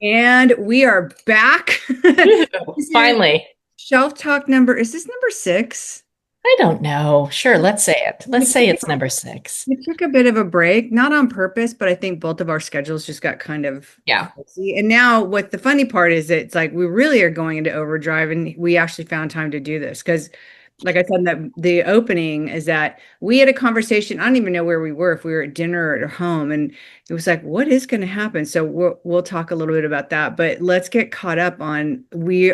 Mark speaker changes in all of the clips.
Speaker 1: And we are back.
Speaker 2: Woohoo,
Speaker 1: This is
Speaker 2: finally.
Speaker 1: Shelf Talk number, is this number six?
Speaker 2: I don't know. Sure, let's say it. Let's
Speaker 1: We
Speaker 2: say
Speaker 1: took,
Speaker 2: it's number six.
Speaker 1: we took a bit of a break, not on purpose, but I think both of our schedules just got kind of
Speaker 2: Yeah.
Speaker 1: crazy. And now what the funny part is, it's like we really are going into overdrive and we actually found time to do this because like I said, that the opening is that we had a conversation. I don't even know where we were, if we were at dinner or at home, and it was like, what is going to happen? So we'll talk a little bit about that, but let's get caught up on we've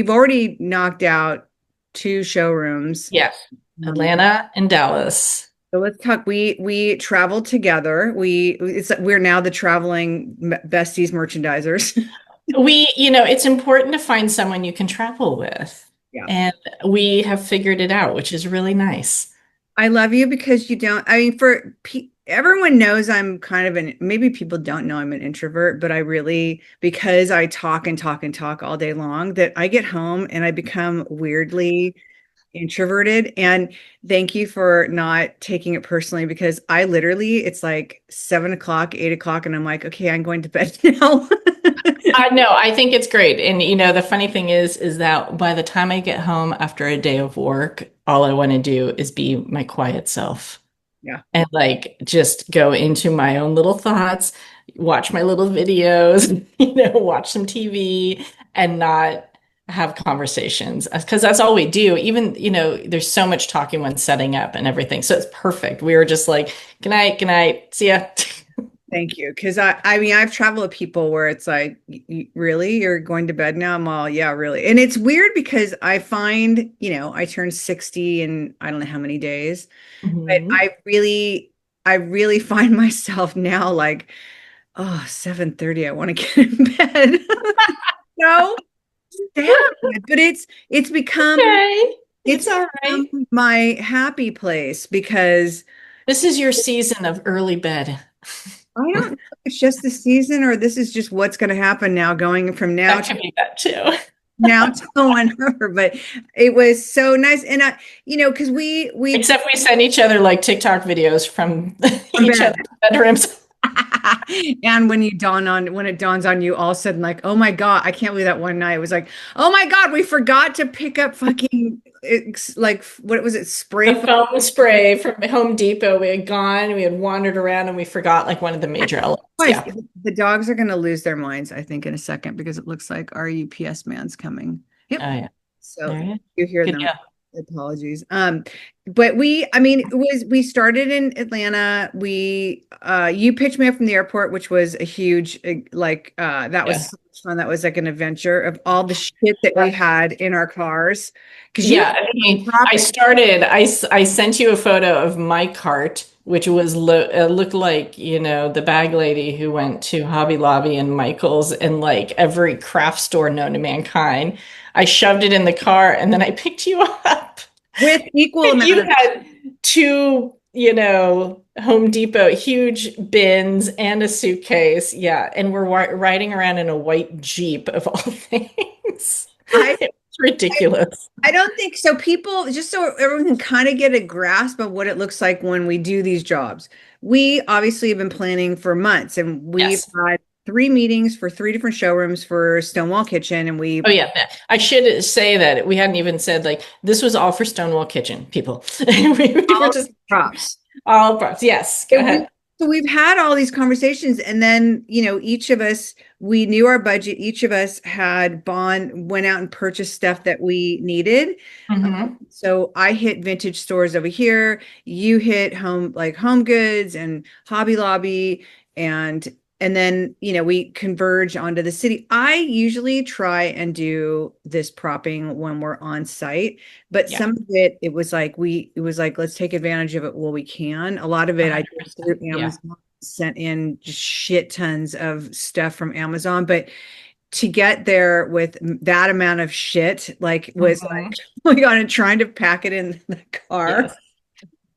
Speaker 1: already knocked out two showrooms.
Speaker 2: Yes.
Speaker 1: Um,
Speaker 2: Atlanta and Dallas.
Speaker 1: so let's talk. We traveled together. We're now the traveling besties merchandisers.
Speaker 2: It's important to find someone you can travel with.
Speaker 1: Yeah.
Speaker 2: And we have figured it out, which is really nice.
Speaker 1: I love you because you don't. I mean, everyone knows I'm kind of maybe people don't know I'm an introvert, but I really, because I talk and talk and talk all day long, that I get home and I become weirdly introverted. And thank you for not taking it personally because I literally, it's like 7 o'clock, 8 o'clock, and I'm like, okay, I'm going to bed now.
Speaker 2: I know, I think it's great. And the funny thing is that by the time I get home after a day of work, all I want to do is be my quiet self.
Speaker 1: Yeah.
Speaker 2: And like just go into my own little thoughts, watch my little videos, watch some TV and not have conversations because that's all we do. Even, there's so much talking when setting up and everything. So it's perfect. We were just like, good night, see ya.
Speaker 1: Thank you. Because I mean, I've traveled with people where it's like, really? You're going to bed now? I'm all, yeah, really. And it's weird because I find, I turned 60 in I don't know how many days, but
Speaker 2: Mhm.
Speaker 1: I really find myself now like, oh, 7:30, I want to get in bed. No, sad. But it's become
Speaker 2: Okay,
Speaker 1: it's
Speaker 2: it's all right.
Speaker 1: become my happy place because
Speaker 2: This is your season of early bed.
Speaker 1: I don't know if it's just the season or this is just what's going to happen now, going from
Speaker 2: That could be that too.
Speaker 1: now to whenever. But it was so nice, and because we
Speaker 2: Except we send each other like TikTok videos from
Speaker 1: from
Speaker 2: each
Speaker 1: bed.
Speaker 2: other's bedrooms.
Speaker 1: And when it dawns on you all of a sudden, like, oh my God, I can't believe that one night it was like, oh my God, we forgot to pick up fucking like what was it, spray
Speaker 2: The
Speaker 1: foam.
Speaker 2: foam spray from Home Depot. We had gone, we had wandered around, and we forgot like one of the major elements.
Speaker 1: Guys,
Speaker 2: Yeah.
Speaker 1: the dogs are gonna lose their minds, I think, in a second because it looks like our UPS man's coming. Yep.
Speaker 2: Oh, yeah.
Speaker 1: So
Speaker 2: There you go.
Speaker 1: you hear
Speaker 2: Good
Speaker 1: them.
Speaker 2: deal.
Speaker 1: Apologies. But I mean, we started in Atlanta. You picked me up from the airport, which was a huge, that was
Speaker 2: Yeah.
Speaker 1: so much fun. That was like an adventure of all the shit that we had in our cars. Because you
Speaker 2: Yeah. I mean, I
Speaker 1: dropping,
Speaker 2: started, I sent you a photo of my cart, which looked like, the bag lady who went to Hobby Lobby and Michael's and like every craft store known to mankind. I shoved it in the car and then I picked you up.
Speaker 1: with equal
Speaker 2: And
Speaker 1: amount
Speaker 2: you
Speaker 1: of,
Speaker 2: had two, Home Depot huge bins and a suitcase. Yeah. And we're riding around in a white Jeep of all things.
Speaker 1: I
Speaker 2: It's ridiculous.
Speaker 1: I don't think so. People, just so everyone can kind of get a grasp of what it looks like when we do these jobs. We obviously have been planning for months and we've
Speaker 2: Yes.
Speaker 1: had three meetings for three different showrooms for Stonewall Kitchen. And
Speaker 2: Oh yeah. I should say that we hadn't even said like this was all for Stonewall Kitchen people. We were
Speaker 1: all
Speaker 2: just
Speaker 1: props.
Speaker 2: all props. Yes. Go
Speaker 1: So we
Speaker 2: ahead.
Speaker 1: so we've had all these conversations, and then each of us we knew our budget. Each of us had went out and purchased stuff that we needed.
Speaker 2: Hmm.
Speaker 1: So I hit vintage stores over here. You hit home goods and Hobby Lobby, and then we converge onto the city. I usually try and do this propping when we're on site, but
Speaker 2: Yeah.
Speaker 1: some of it was like let's take advantage of it while we can. A lot of it I did
Speaker 2: 100%.
Speaker 1: through
Speaker 2: Yeah.
Speaker 1: Amazon, sent in just shit tons of stuff from Amazon, but to get there with that amount of shit like was like
Speaker 2: Hmm.
Speaker 1: oh my God, and trying to pack it in the car.
Speaker 2: Yes.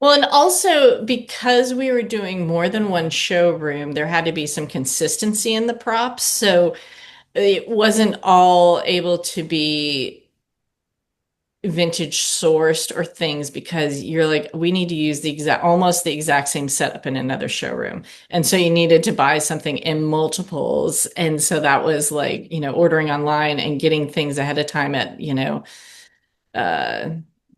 Speaker 2: Well, and also because we were doing more than one showroom, there had to be some consistency in the props. So it wasn't all able to be vintage sourced or things because you're like, we need to use almost the exact same setup in another showroom. And so you needed to buy something in multiples. And so that was like, ordering online and getting things ahead of time uh,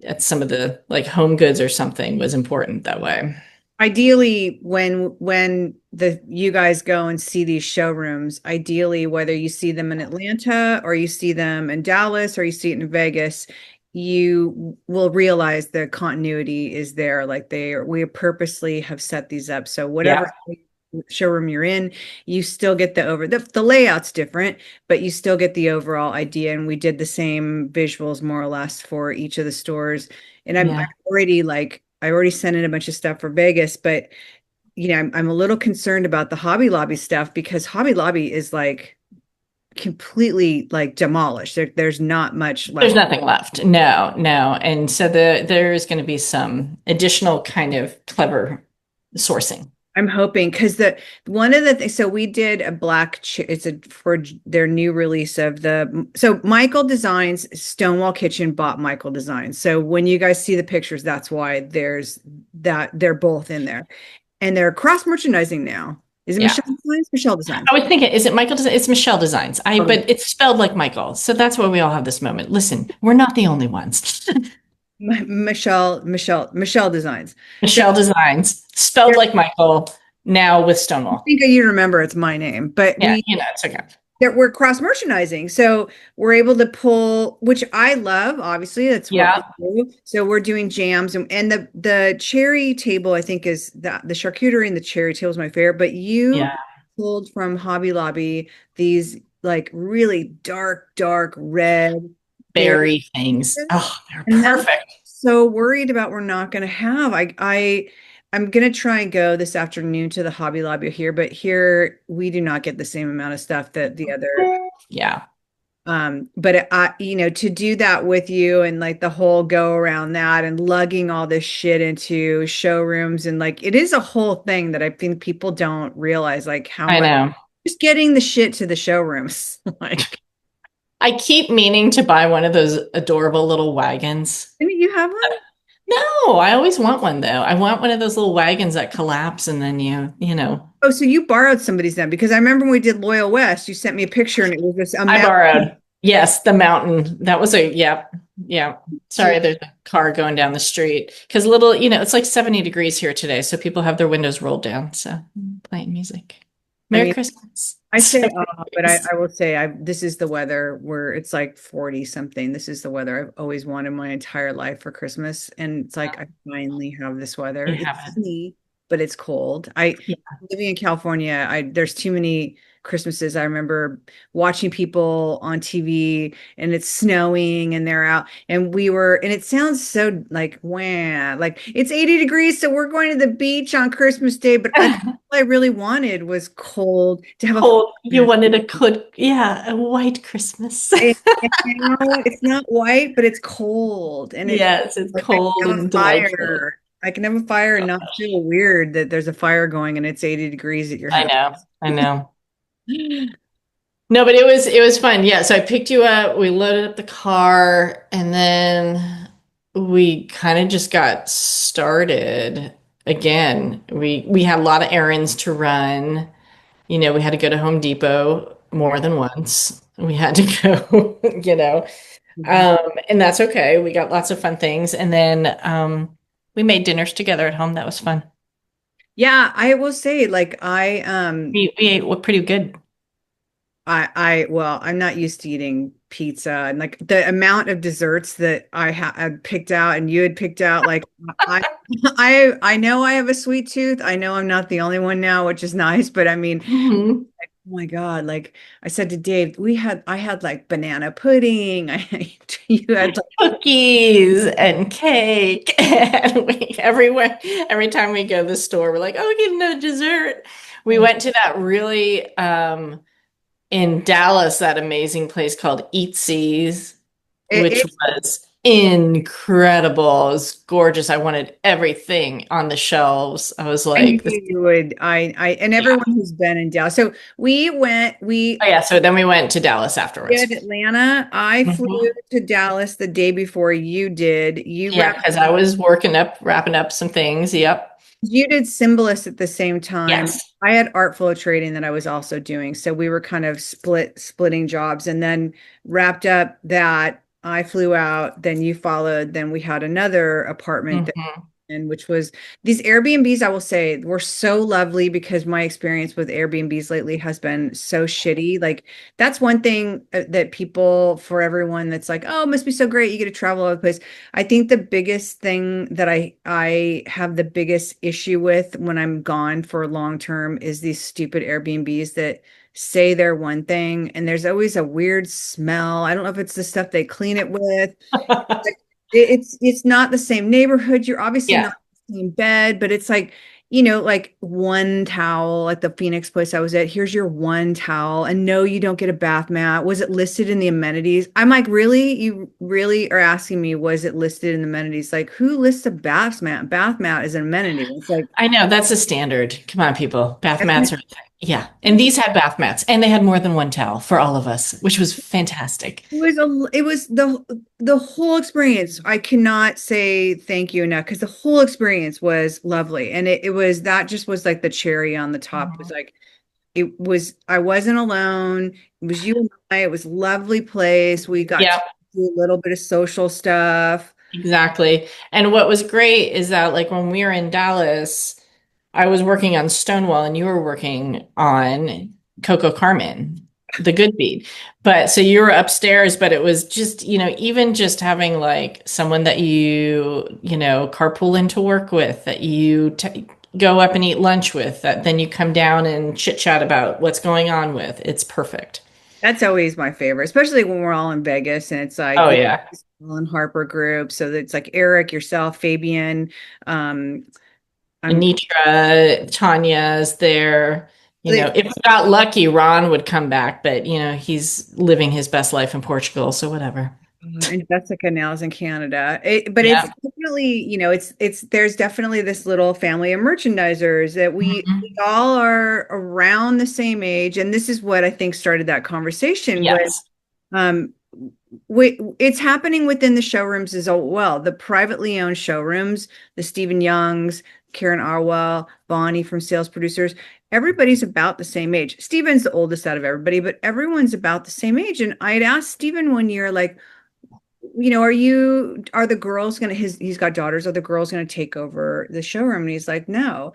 Speaker 2: at some of the like Home Goods or something was important that way.
Speaker 1: Ideally, when the you guys go and see these showrooms, ideally whether you see them in Atlanta or you see them in Dallas or you see it in Vegas, you will realize the continuity is there. Like we purposely have set these up. So whatever
Speaker 2: Yeah.
Speaker 1: showroom you're in, you still get the layout's different, but you still get the overall idea. And we did the same visuals more or less for each of the stores. And I'm
Speaker 2: Yeah.
Speaker 1: already like I already sent in a bunch of stuff for Vegas, but I'm a little concerned about the Hobby Lobby stuff because Hobby Lobby is like completely like demolished. There's not much
Speaker 2: There's
Speaker 1: left.
Speaker 2: nothing left. No, no. And so there's going to be some additional kind of clever sourcing.
Speaker 1: I'm hoping because the one of the things, so we did a it's a for their new release of so Michael Designs Stonewall Kitchen bought Michael Designs. So when you guys see the pictures, that's why there's that they're both in there and they're cross merchandising now. Is it
Speaker 2: Yeah.
Speaker 1: Michelle Designs? Michelle Designs.
Speaker 2: I was thinking, is it Michael Design? It's Michelle Designs.
Speaker 1: Um,
Speaker 2: But it's spelled like Michael. So that's why we all have this moment. Listen, we're not the only ones.
Speaker 1: Michelle Designs. So
Speaker 2: Michelle Designs, spelled like Michael, now with
Speaker 1: I
Speaker 2: Stonewall.
Speaker 1: think you remember it's my name, but
Speaker 2: Yeah, it's okay.
Speaker 1: we're cross merchandising. So we're able to pull, which I love, obviously, that's what we
Speaker 2: Yeah,
Speaker 1: do. So we're doing jams and the cherry table, I think is the charcuterie and the cherry table is my favorite, but you
Speaker 2: yeah.
Speaker 1: pulled from Hobby Lobby these like really dark red berries.
Speaker 2: Berry things. Oh, they're
Speaker 1: And that's
Speaker 2: perfect.
Speaker 1: so worried about we're not going to have. I'm going to try and go this afternoon to the Hobby Lobby here, but here we do not get the same amount of stuff that the other
Speaker 2: Yeah,
Speaker 1: but to do that with you and like the whole go around that and lugging all this shit into showrooms and like it is a whole thing that I think people don't realize like how
Speaker 2: I
Speaker 1: much
Speaker 2: know.
Speaker 1: just getting the shit to the showrooms. Like,
Speaker 2: I keep meaning to buy one of those adorable little wagons.
Speaker 1: I mean, you have one?
Speaker 2: No, I always want one though. I want one of those little wagons that collapse and then
Speaker 1: Oh, so you borrowed somebody's then because I remember when we did Loyal West, you sent me a picture and it was this
Speaker 2: I
Speaker 1: amount.
Speaker 2: borrowed. Yes, the mountain. That was yeah, yeah. Sorry, there's a car going down the street. Because it's like 70 degrees here today, so people have their windows rolled down. So playing music.
Speaker 1: I
Speaker 2: Merry
Speaker 1: mean,
Speaker 2: Christmas.
Speaker 1: I say,
Speaker 2: 70
Speaker 1: but
Speaker 2: degrees.
Speaker 1: I will say, this is the weather where it's like 40 something. This is the weather I've always wanted my entire life for Christmas. And it's like, I finally have this weather.
Speaker 2: We
Speaker 1: It's
Speaker 2: have it.
Speaker 1: sunny, but it's cold.
Speaker 2: Yeah,
Speaker 1: Living in California, there's too many Christmases. I remember watching people on TV and it's snowing and they're out and it sounds so like, wow, like it's 80 degrees. So we're going to the beach on Christmas Day. But all I really wanted was cold to have a
Speaker 2: cold. You
Speaker 1: fire.
Speaker 2: wanted a white Christmas.
Speaker 1: It's not white, but it's cold, and it's
Speaker 2: Yes, it's
Speaker 1: like I
Speaker 2: cold
Speaker 1: can have a
Speaker 2: and delightful.
Speaker 1: fire. I can have a fire and not feel weird that there's a fire going and it's 80 degrees at your
Speaker 2: I
Speaker 1: house.
Speaker 2: know. I know. No, but it was fun. Yeah, so I picked you up, we loaded up the car, and then we kind of just got started again. We had a lot of errands to run. We had to go to Home Depot more than once. We had to go,
Speaker 1: Mhm.
Speaker 2: and that's okay. We got lots of fun things, and then we made dinners together at home. That was fun.
Speaker 1: Yeah, I will say, like
Speaker 2: We ate pretty good.
Speaker 1: well, I'm not used to eating pizza and like the amount of desserts that had picked out and you had picked out, like I I know I have a sweet tooth. I know I'm not the only one now, which is nice, but I mean,
Speaker 2: Mhm.
Speaker 1: oh my God, like I said to Dave, I had like banana pudding. You had like,
Speaker 2: Cookies and cake and every time we go to the store we're like, oh, get another dessert. We went to that really in Dallas, that amazing place called Eatsies, which
Speaker 1: it's
Speaker 2: was incredible. It was gorgeous. I wanted everything on the shelves. I was
Speaker 1: I knew
Speaker 2: like, this,
Speaker 1: you would. And
Speaker 2: yeah.
Speaker 1: everyone who's been in Dallas. So
Speaker 2: Oh yeah, so then we went to Dallas
Speaker 1: did
Speaker 2: afterwards.
Speaker 1: Atlanta. I flew
Speaker 2: Mhm.
Speaker 1: to Dallas the day before you did.
Speaker 2: Yeah, because I was wrapping up some things. Yep.
Speaker 1: You did Symbolist at the same time.
Speaker 2: Yes.
Speaker 1: I had art flow trading that I was also doing. So we were kind of splitting jobs and then wrapped up that. I flew out, then you followed, then we had another apartment
Speaker 2: Hmm.
Speaker 1: and which was these Airbnbs, I will say, were so lovely because my experience with Airbnbs lately has been so shitty. Like that's one thing that people, for everyone that's like, oh, it must be so great. You get to travel all over the place. I think the biggest thing that I have the biggest issue with when I'm gone for long term is these stupid Airbnbs that say they're one thing and there's always a weird smell. I don't know if it's the stuff they clean it with. Like, it's not the same neighborhood. You're obviously
Speaker 2: Yeah.
Speaker 1: not in the same bed, but it's like, like one towel at the Phoenix place I was at. Here's your one towel. And no, you don't get a bath mat. Was it listed in the amenities? I'm like, really? You really are asking me, was it listed in the amenities? Like, who lists a bath mat? Bath mat is an amenity. It's like,
Speaker 2: I know that's a standard. Come on, people. Bath mats are, yeah. And these had bath mats, and they had more than one towel for all of us, which was fantastic.
Speaker 1: it was the whole experience. I cannot say thank you enough because the whole experience was lovely. And it was that just was like the cherry on the top. It was
Speaker 2: Mhm.
Speaker 1: like I wasn't alone. It was you and I. It was a lovely place. We got to
Speaker 2: Yeah,
Speaker 1: do a little bit of social stuff.
Speaker 2: exactly. And what was great is that, like, when we were in Dallas, I was working on Stonewall and you were working on Coco Carmen, the good beat. But so you were upstairs, but it was just, even just having like someone that carpool into work with, that you go up and eat lunch with, that then you come down and chit chat about what's going on with. It's perfect.
Speaker 1: That's always my favorite, especially when we're all in Vegas and it's like
Speaker 2: Oh,
Speaker 1: we
Speaker 2: yeah.
Speaker 1: all in Harper group. So it's like Eric, yourself, Fabian. Um, I'm
Speaker 2: Anitra, Tanya's there. If we got lucky, Ron would come back, but he's living his best life in Portugal, so whatever.
Speaker 1: And Jessica now is in Canada. But it's
Speaker 2: Yeah.
Speaker 1: definitely, it's there's definitely this little family of merchandisers that we
Speaker 2: Mhm.
Speaker 1: all are around the same age. And this is what I think started that conversation was
Speaker 2: Yes.
Speaker 1: um it's happening within the showrooms as well. The privately owned showrooms, the Stephen Youngs, Karen Arwell, Bonnie from Sales Producers, everybody's about the same age. Stephen's the oldest out of everybody, but everyone's about the same age. And I had asked Stephen one year, like, are the girls gonna he's got daughters, are the girls gonna take over the showroom? And he's like, no.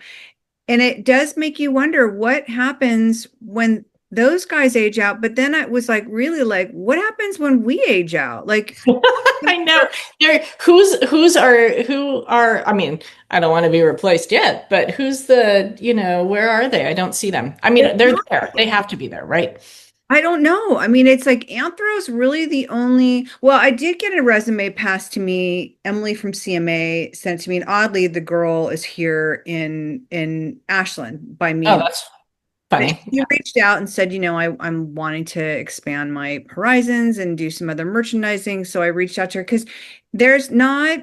Speaker 1: And it does make you wonder what happens when those guys age out. But then I was like, really like, what happens when we age out? Like,
Speaker 2: I know. Who are, I mean, I don't want to be replaced yet, but where are they? I don't see them. I mean, they're there. They have to be there, right?
Speaker 1: I don't know. I mean, it's like Anthro's really the only. Well, I did get a resume passed to me. Emily from CMA sent to me, and oddly, the girl is here in Ashland by me.
Speaker 2: Oh,
Speaker 1: And
Speaker 2: that's
Speaker 1: but
Speaker 2: funny.
Speaker 1: she reached out and said, I'm wanting to expand my horizons and do some other merchandising. So I reached out to her because there's not,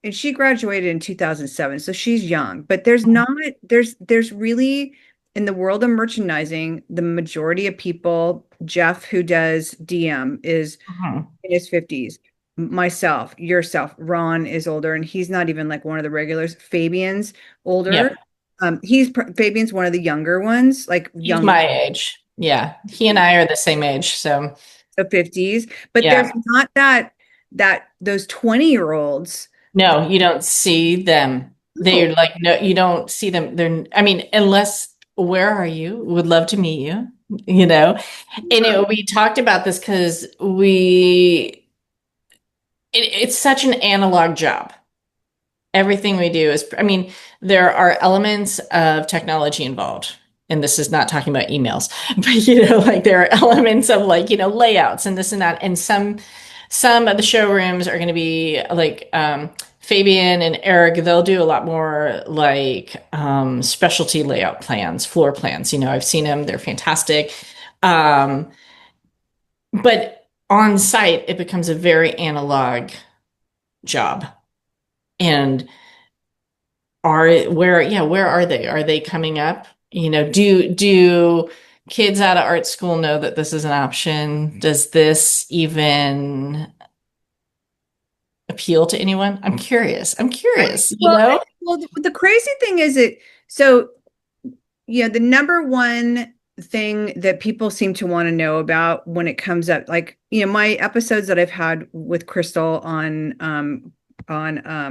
Speaker 1: and she graduated in 2007, so she's young, but there's really in the world of merchandising, the majority of people, Jeff, who does DM, is
Speaker 2: Mhm.
Speaker 1: in his 50s. Myself, yourself, Ron is older, and he's not even like one of the regulars. Fabian's older.
Speaker 2: Yep.
Speaker 1: Fabian's one of the younger ones, like
Speaker 2: He's
Speaker 1: young,
Speaker 2: my age. Yeah. He and I are the same age. So,
Speaker 1: the 50s. But there's
Speaker 2: yeah.
Speaker 1: not that those 20-year-olds.
Speaker 2: No, you don't see them.
Speaker 1: Oh,
Speaker 2: They're like, no, you don't see them. I mean, unless, where are you? Would love to meet you, you know? We talked about this because it's such an analog job. Everything we do is, I mean, there are elements of technology involved. And this is not talking about emails, but like there are elements of like, layouts and this and that. And some of the showrooms are going to be like Fabian and Eric, they'll do a lot more like specialty layout plans, floor plans. I've seen them, they're fantastic. Um, but on site, it becomes a very analog. job. And where are they? Are they coming up? Do kids out of art school know that this is an option? Does this even appeal to anyone? I'm curious. I'm curious, you
Speaker 1: Well,
Speaker 2: know?
Speaker 1: the crazy thing is it, so yeah, the number one thing that people seem to want to know about when it comes up, like, my episodes that I've had with Crystal on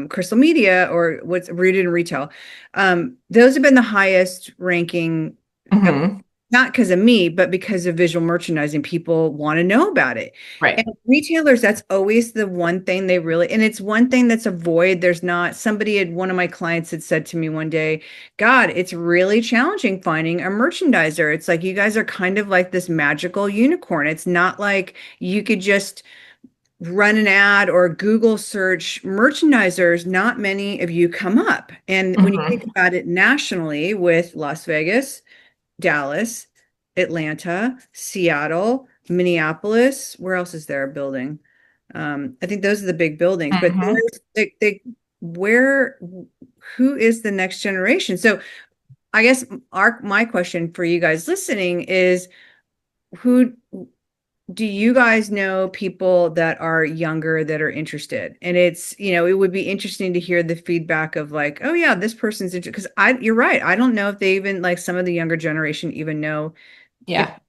Speaker 1: Crystal Media, or what's rooted in retail, those have been the highest ranking,
Speaker 2: Hmm.
Speaker 1: not because of me, but because of visual merchandising. People want to know about it. And
Speaker 2: Right.
Speaker 1: retailers, that's always the one thing they really, and it's one thing that's a void. There's not, one of my clients had said to me one day, God, it's really challenging finding a merchandiser. It's like, you guys are kind of like this magical unicorn. It's not like you could just run an ad or Google search merchandisers. Not many of you come up. And when you think
Speaker 2: Hmm.
Speaker 1: about it nationally, with Las Vegas, Dallas, Atlanta, Seattle, Minneapolis. Where else is there a building? I think those are the big buildings, but
Speaker 2: Hmm.
Speaker 1: where, who is the next generation? So I guess my question for you guys listening is, who do you guys know, people that are younger that are interested? And it would be interesting to hear the feedback of like, oh yeah, this person's interested. Because you're right. I don't know if they even, like, some of the younger generation even know if
Speaker 2: Yeah.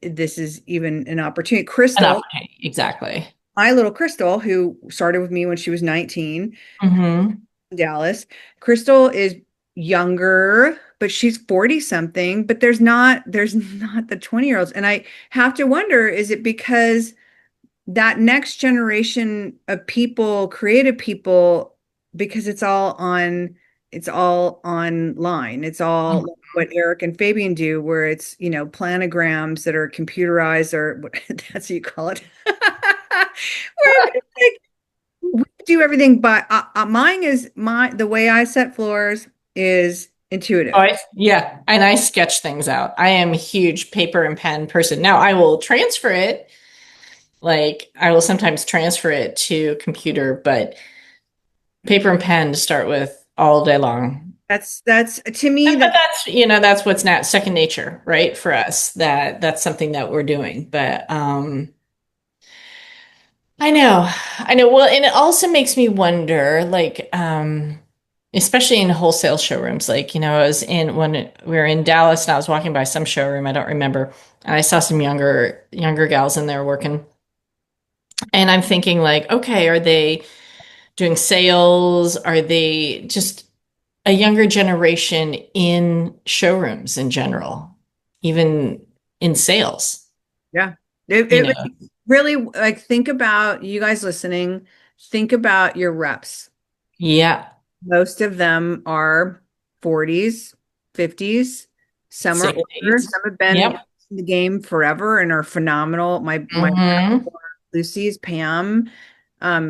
Speaker 1: this is even an opportunity.
Speaker 2: An
Speaker 1: Crystal,
Speaker 2: opportunity. Exactly.
Speaker 1: my little Crystal, who started with me when she was 19
Speaker 2: Hmm.
Speaker 1: in Dallas. Crystal is younger, but she's 40 something, but there's not the 20-year-olds. And I have to wonder, is it because that next generation of people, creative people, because it's all online. It's all like what Eric and Fabian do, where it's, planograms that are computerized, or that's what you call it. Where it's like, we do everything, but the way I set floors is
Speaker 2: Oh,
Speaker 1: intuitive.
Speaker 2: yeah, and I sketch things out. I am a huge paper and pen person. Now I will transfer it, like I will sometimes transfer it to computer, but paper and pen to start with all day long.
Speaker 1: That's to me,
Speaker 2: But
Speaker 1: that
Speaker 2: that's what's not second nature, right? For us, that's something that we're doing. But I know. Well, and it also makes me wonder, like, especially in wholesale showrooms, like, I was in when we were in Dallas and I was walking by some showroom, I don't remember, and I saw some younger gals in there working. And I'm thinking, like, okay, are they doing sales? Are they just a younger generation in showrooms in general, even in sales,
Speaker 1: yeah.
Speaker 2: you
Speaker 1: It
Speaker 2: know?
Speaker 1: really, like, think about, you guys listening, think about your reps.
Speaker 2: Yeah,
Speaker 1: Most of them are 40s, 50s. Some are older.
Speaker 2: 60s.
Speaker 1: Some have been
Speaker 2: Yep.
Speaker 1: in the game forever and are phenomenal. My
Speaker 2: Hmm.
Speaker 1: Lucy's Pam.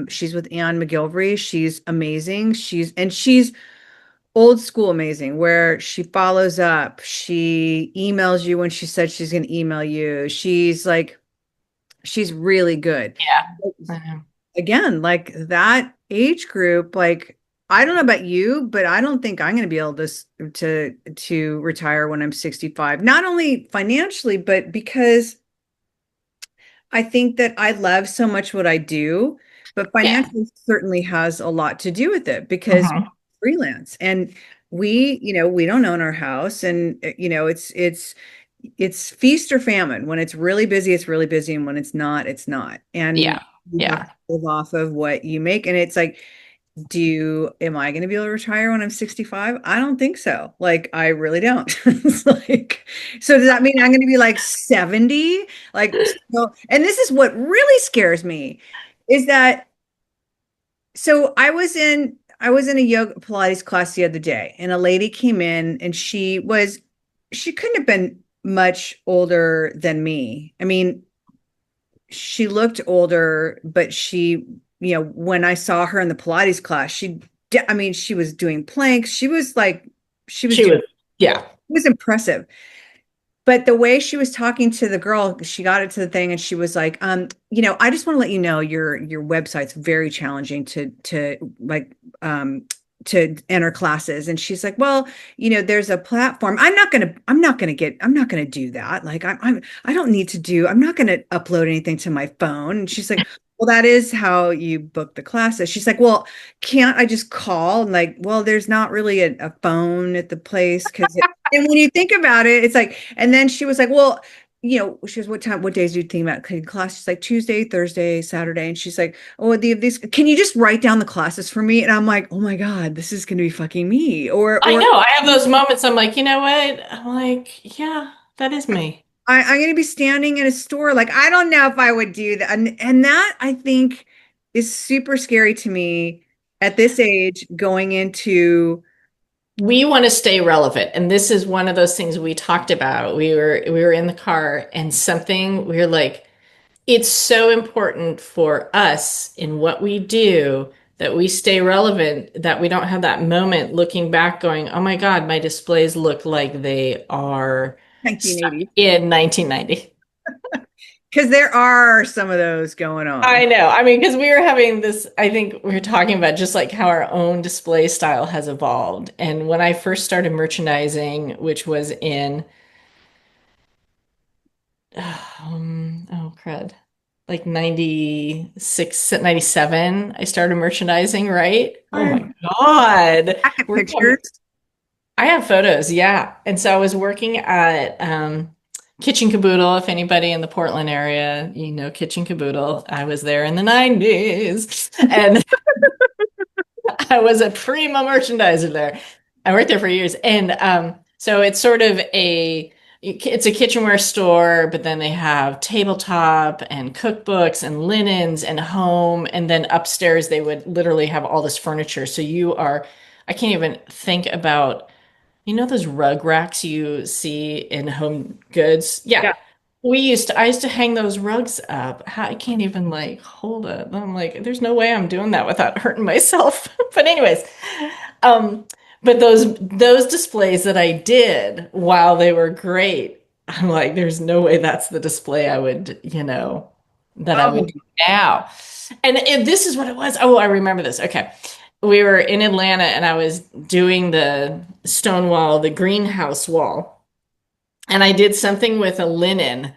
Speaker 1: She's with Anne McGilvery. She's amazing. She's old school amazing, where she follows up. She emails you when she said she's going to email you. She's really good.
Speaker 2: Yeah.
Speaker 1: Again, like, that age group, like, I don't know about you, but I don't think I'm going to be able to retire when I'm 65. Not only financially, but because I think that I love so much what I do, but
Speaker 2: Yeah.
Speaker 1: financially certainly has a lot to do with it, because
Speaker 2: Hmm.
Speaker 1: freelance, and we don't own our house, and it's feast or famine. When it's really busy, it's really busy, and when it's not, it's not. And
Speaker 2: Yeah.
Speaker 1: you have to
Speaker 2: Yeah.
Speaker 1: live off of what you make. And it's like, am I going to be able to retire when I'm 65? I don't think so. Like, I really don't. It's like, so does that mean I'm going to be like 70? Like, so, and this is what really scares me, is that, so I was in a yoga Pilates class the other day, and a lady came in, and she couldn't have been much older than me. I mean, she looked older, but when I saw her in the Pilates class, I mean, she was doing planks. She was like, she was
Speaker 2: She
Speaker 1: doing,
Speaker 2: was, yeah.
Speaker 1: it was impressive. But the way she was talking to the girl, she got it to the thing and she was like, I just want to let you know your website's very challenging to enter classes. And she's like, well, there's a platform. I'm not gonna do that. Like I don't need to do, I'm not gonna upload anything to my phone. And she's like, well, that is how you book the classes. She's like, well, can't I just call? And like, well, there's not really a phone at the place because and when you think about it, it's like, and then she was like, well, she goes, what days do you think about cutting class? She's like, Tuesday, Thursday, Saturday. And she's like, oh, these, can you just write down the classes for me? And I'm like, oh my God, this is going to be fucking me.
Speaker 2: I know. I have those moments. I'm like, you know what? I'm like, yeah, that is me.
Speaker 1: I'm going to be standing in a store. Like, I don't know if I would do that. And that I think is super scary to me at this age going into,
Speaker 2: We want to stay relevant, and this is one of those things we talked about. We were in the car, and something we were like, it's so important for us in what we do that we stay relevant, that we don't have that moment looking back going, oh my God, my displays look like they are stuck
Speaker 1: 1980s,
Speaker 2: in 1990.
Speaker 1: because there are some of those going
Speaker 2: I
Speaker 1: on.
Speaker 2: know. I mean, because we were having this, I think we were talking about just like how our own display style has evolved. And when I first started merchandising, which was in, oh crud, like 96, 97, I started merchandising, right? Oh my God.
Speaker 1: Back at
Speaker 2: We're talking,
Speaker 1: pictures.
Speaker 2: I have photos, yeah. And so I was working at Kitchen Caboodle. If anybody in the Portland area, you know Kitchen Caboodle. I was there in the 90s. And I was a prima merchandiser there. I worked there for years. And so it's sort of it's a kitchenware store, but then they have tabletop and cookbooks and linens and home. And then upstairs, they would literally have all this furniture. So I can't even think about, those rug racks you see in Home Goods? Yeah.
Speaker 1: Yeah.
Speaker 2: I used to hang those rugs up. I can't even like hold it. I'm like, there's no way I'm doing that without hurting myself. But anyways, um, but those displays that I did while they were great, I'm like, there's no way that's the display I would, that I would
Speaker 1: Oh,
Speaker 2: do now. And this is what it was. Oh, I remember this. Okay. We were in Atlanta and I was doing the stone wall, the greenhouse wall, and I did something with a linen.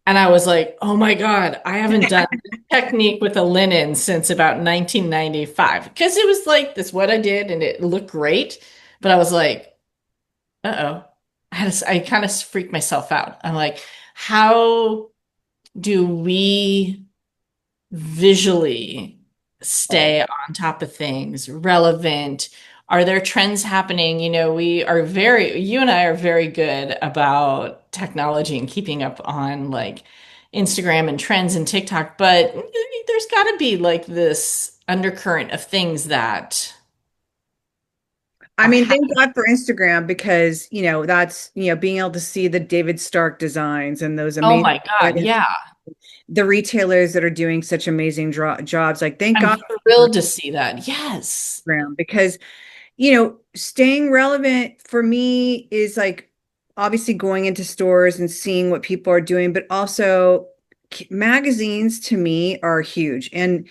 Speaker 2: And I was like, oh my God, I haven't done this technique with a linen since about 1995. Because it was like, that's what I did and it looked great. But I was like, uh-oh. I kind of freaked myself out. I'm like, how do we visually stay on top of things, relevant? Are there trends happening? You and I are very good about technology and keeping up on like Instagram and trends and TikTok, but there's got to be like this undercurrent of things that
Speaker 1: I
Speaker 2: are
Speaker 1: mean, thank
Speaker 2: happening.
Speaker 1: God for Instagram because, that's, being able to see the David Stark designs and those
Speaker 2: Oh
Speaker 1: amazing,
Speaker 2: my God, yeah.
Speaker 1: the retailers that are doing such amazing jobs. Like, thank
Speaker 2: I'm
Speaker 1: God for
Speaker 2: thrilled to see that. Yes.
Speaker 1: Instagram because staying relevant for me is like obviously going into stores and seeing what people are doing, but also magazines to me are huge. And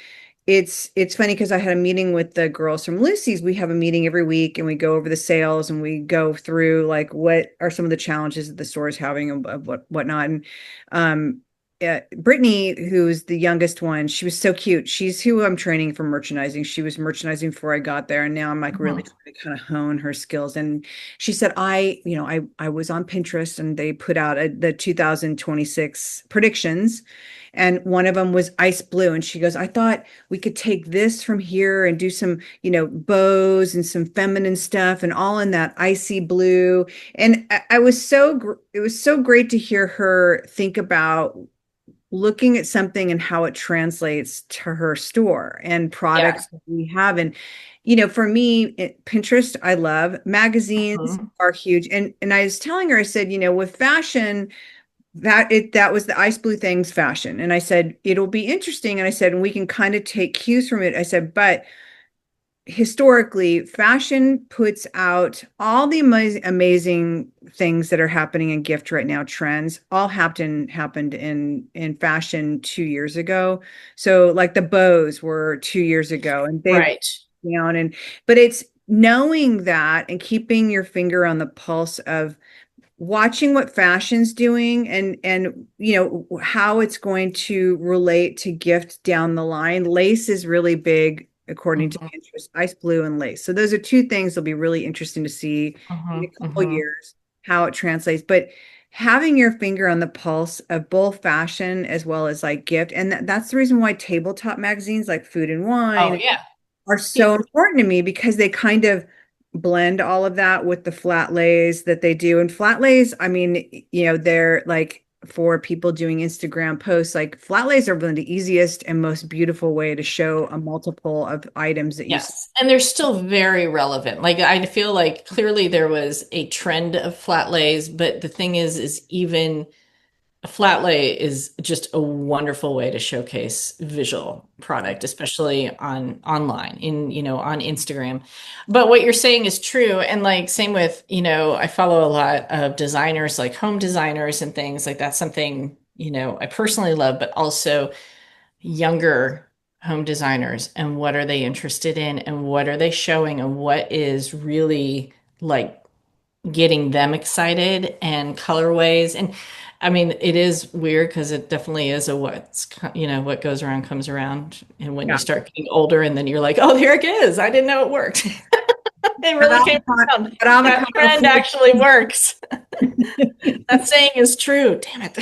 Speaker 1: it's funny because I had a meeting with the girls from Lucy's. We have a meeting every week and we go over the sales and we go through like what are some of the challenges that the store is having and whatnot. And um Brittany, who's the youngest one, she was so cute. She's who I'm training for merchandising. She was merchandising before I got there, and now I'm like really
Speaker 2: Mhm.
Speaker 1: trying to kind of hone her skills. And she said, I was on Pinterest, and they put out the 2026 predictions, and one of them was ice blue. And she goes, I thought we could take this from here and do some, bows and some feminine stuff, and all in that icy blue. And I was it was so great to hear her think about looking at something and how it translates to her store and
Speaker 2: Yeah.
Speaker 1: products that we have. And, for me, Pinterest, I love magazines
Speaker 2: Mhm.
Speaker 1: are huge. And I was telling her, I said, with fashion, that was the ice blue things fashion. And I said, it'll be interesting. And I said, and we can kind of take cues from it. I said, but historically, fashion puts out all the amazing things that are happening in gift right now, trends all happened in fashion 2 years ago. So like the bows were 2 years ago, and they've
Speaker 2: Right.
Speaker 1: down, and but it's knowing that and keeping your finger on the pulse of watching what fashion's doing, and how it's going to relate to gift down the line. Lace is really big according to
Speaker 2: Mhm,
Speaker 1: Pinterest, ice blue and lace. So those are two things that'll be really interesting to see in a
Speaker 2: mhm,
Speaker 1: couple
Speaker 2: mhm,
Speaker 1: years how it translates. But having your finger on the pulse of both fashion as well as like gift, and that's the reason why tabletop magazines like Food and
Speaker 2: oh
Speaker 1: Wine
Speaker 2: yeah.
Speaker 1: are
Speaker 2: Yeah.
Speaker 1: so important to me, because they kind of blend all of that with the flat lays that they do. And flat lays, I mean, they're like, for people doing Instagram posts, like flat lays are one of the easiest and most beautiful way to show a multiple of items that you see.
Speaker 2: Yes. And they're still very relevant. Like I feel like clearly there was a trend of flat lays, but the thing is even a flat lay is just a wonderful way to showcase visual product, especially on online on Instagram. But what you're saying is true. And like same with, I follow a lot of designers, like home designers and things like that's something, I personally love, but also younger home designers and what are they interested in and what are they showing and what is really like getting them excited and colorways. And I mean, it is weird because it definitely is a what goes around comes around. And when you
Speaker 1: Yeah.
Speaker 2: start getting older and then you're like, oh, there it is. I didn't know it worked. It
Speaker 1: That
Speaker 2: really came
Speaker 1: avocado,
Speaker 2: around.
Speaker 1: that
Speaker 2: That
Speaker 1: avocado
Speaker 2: trend
Speaker 1: fridge.
Speaker 2: actually works. That saying is true. Damn it.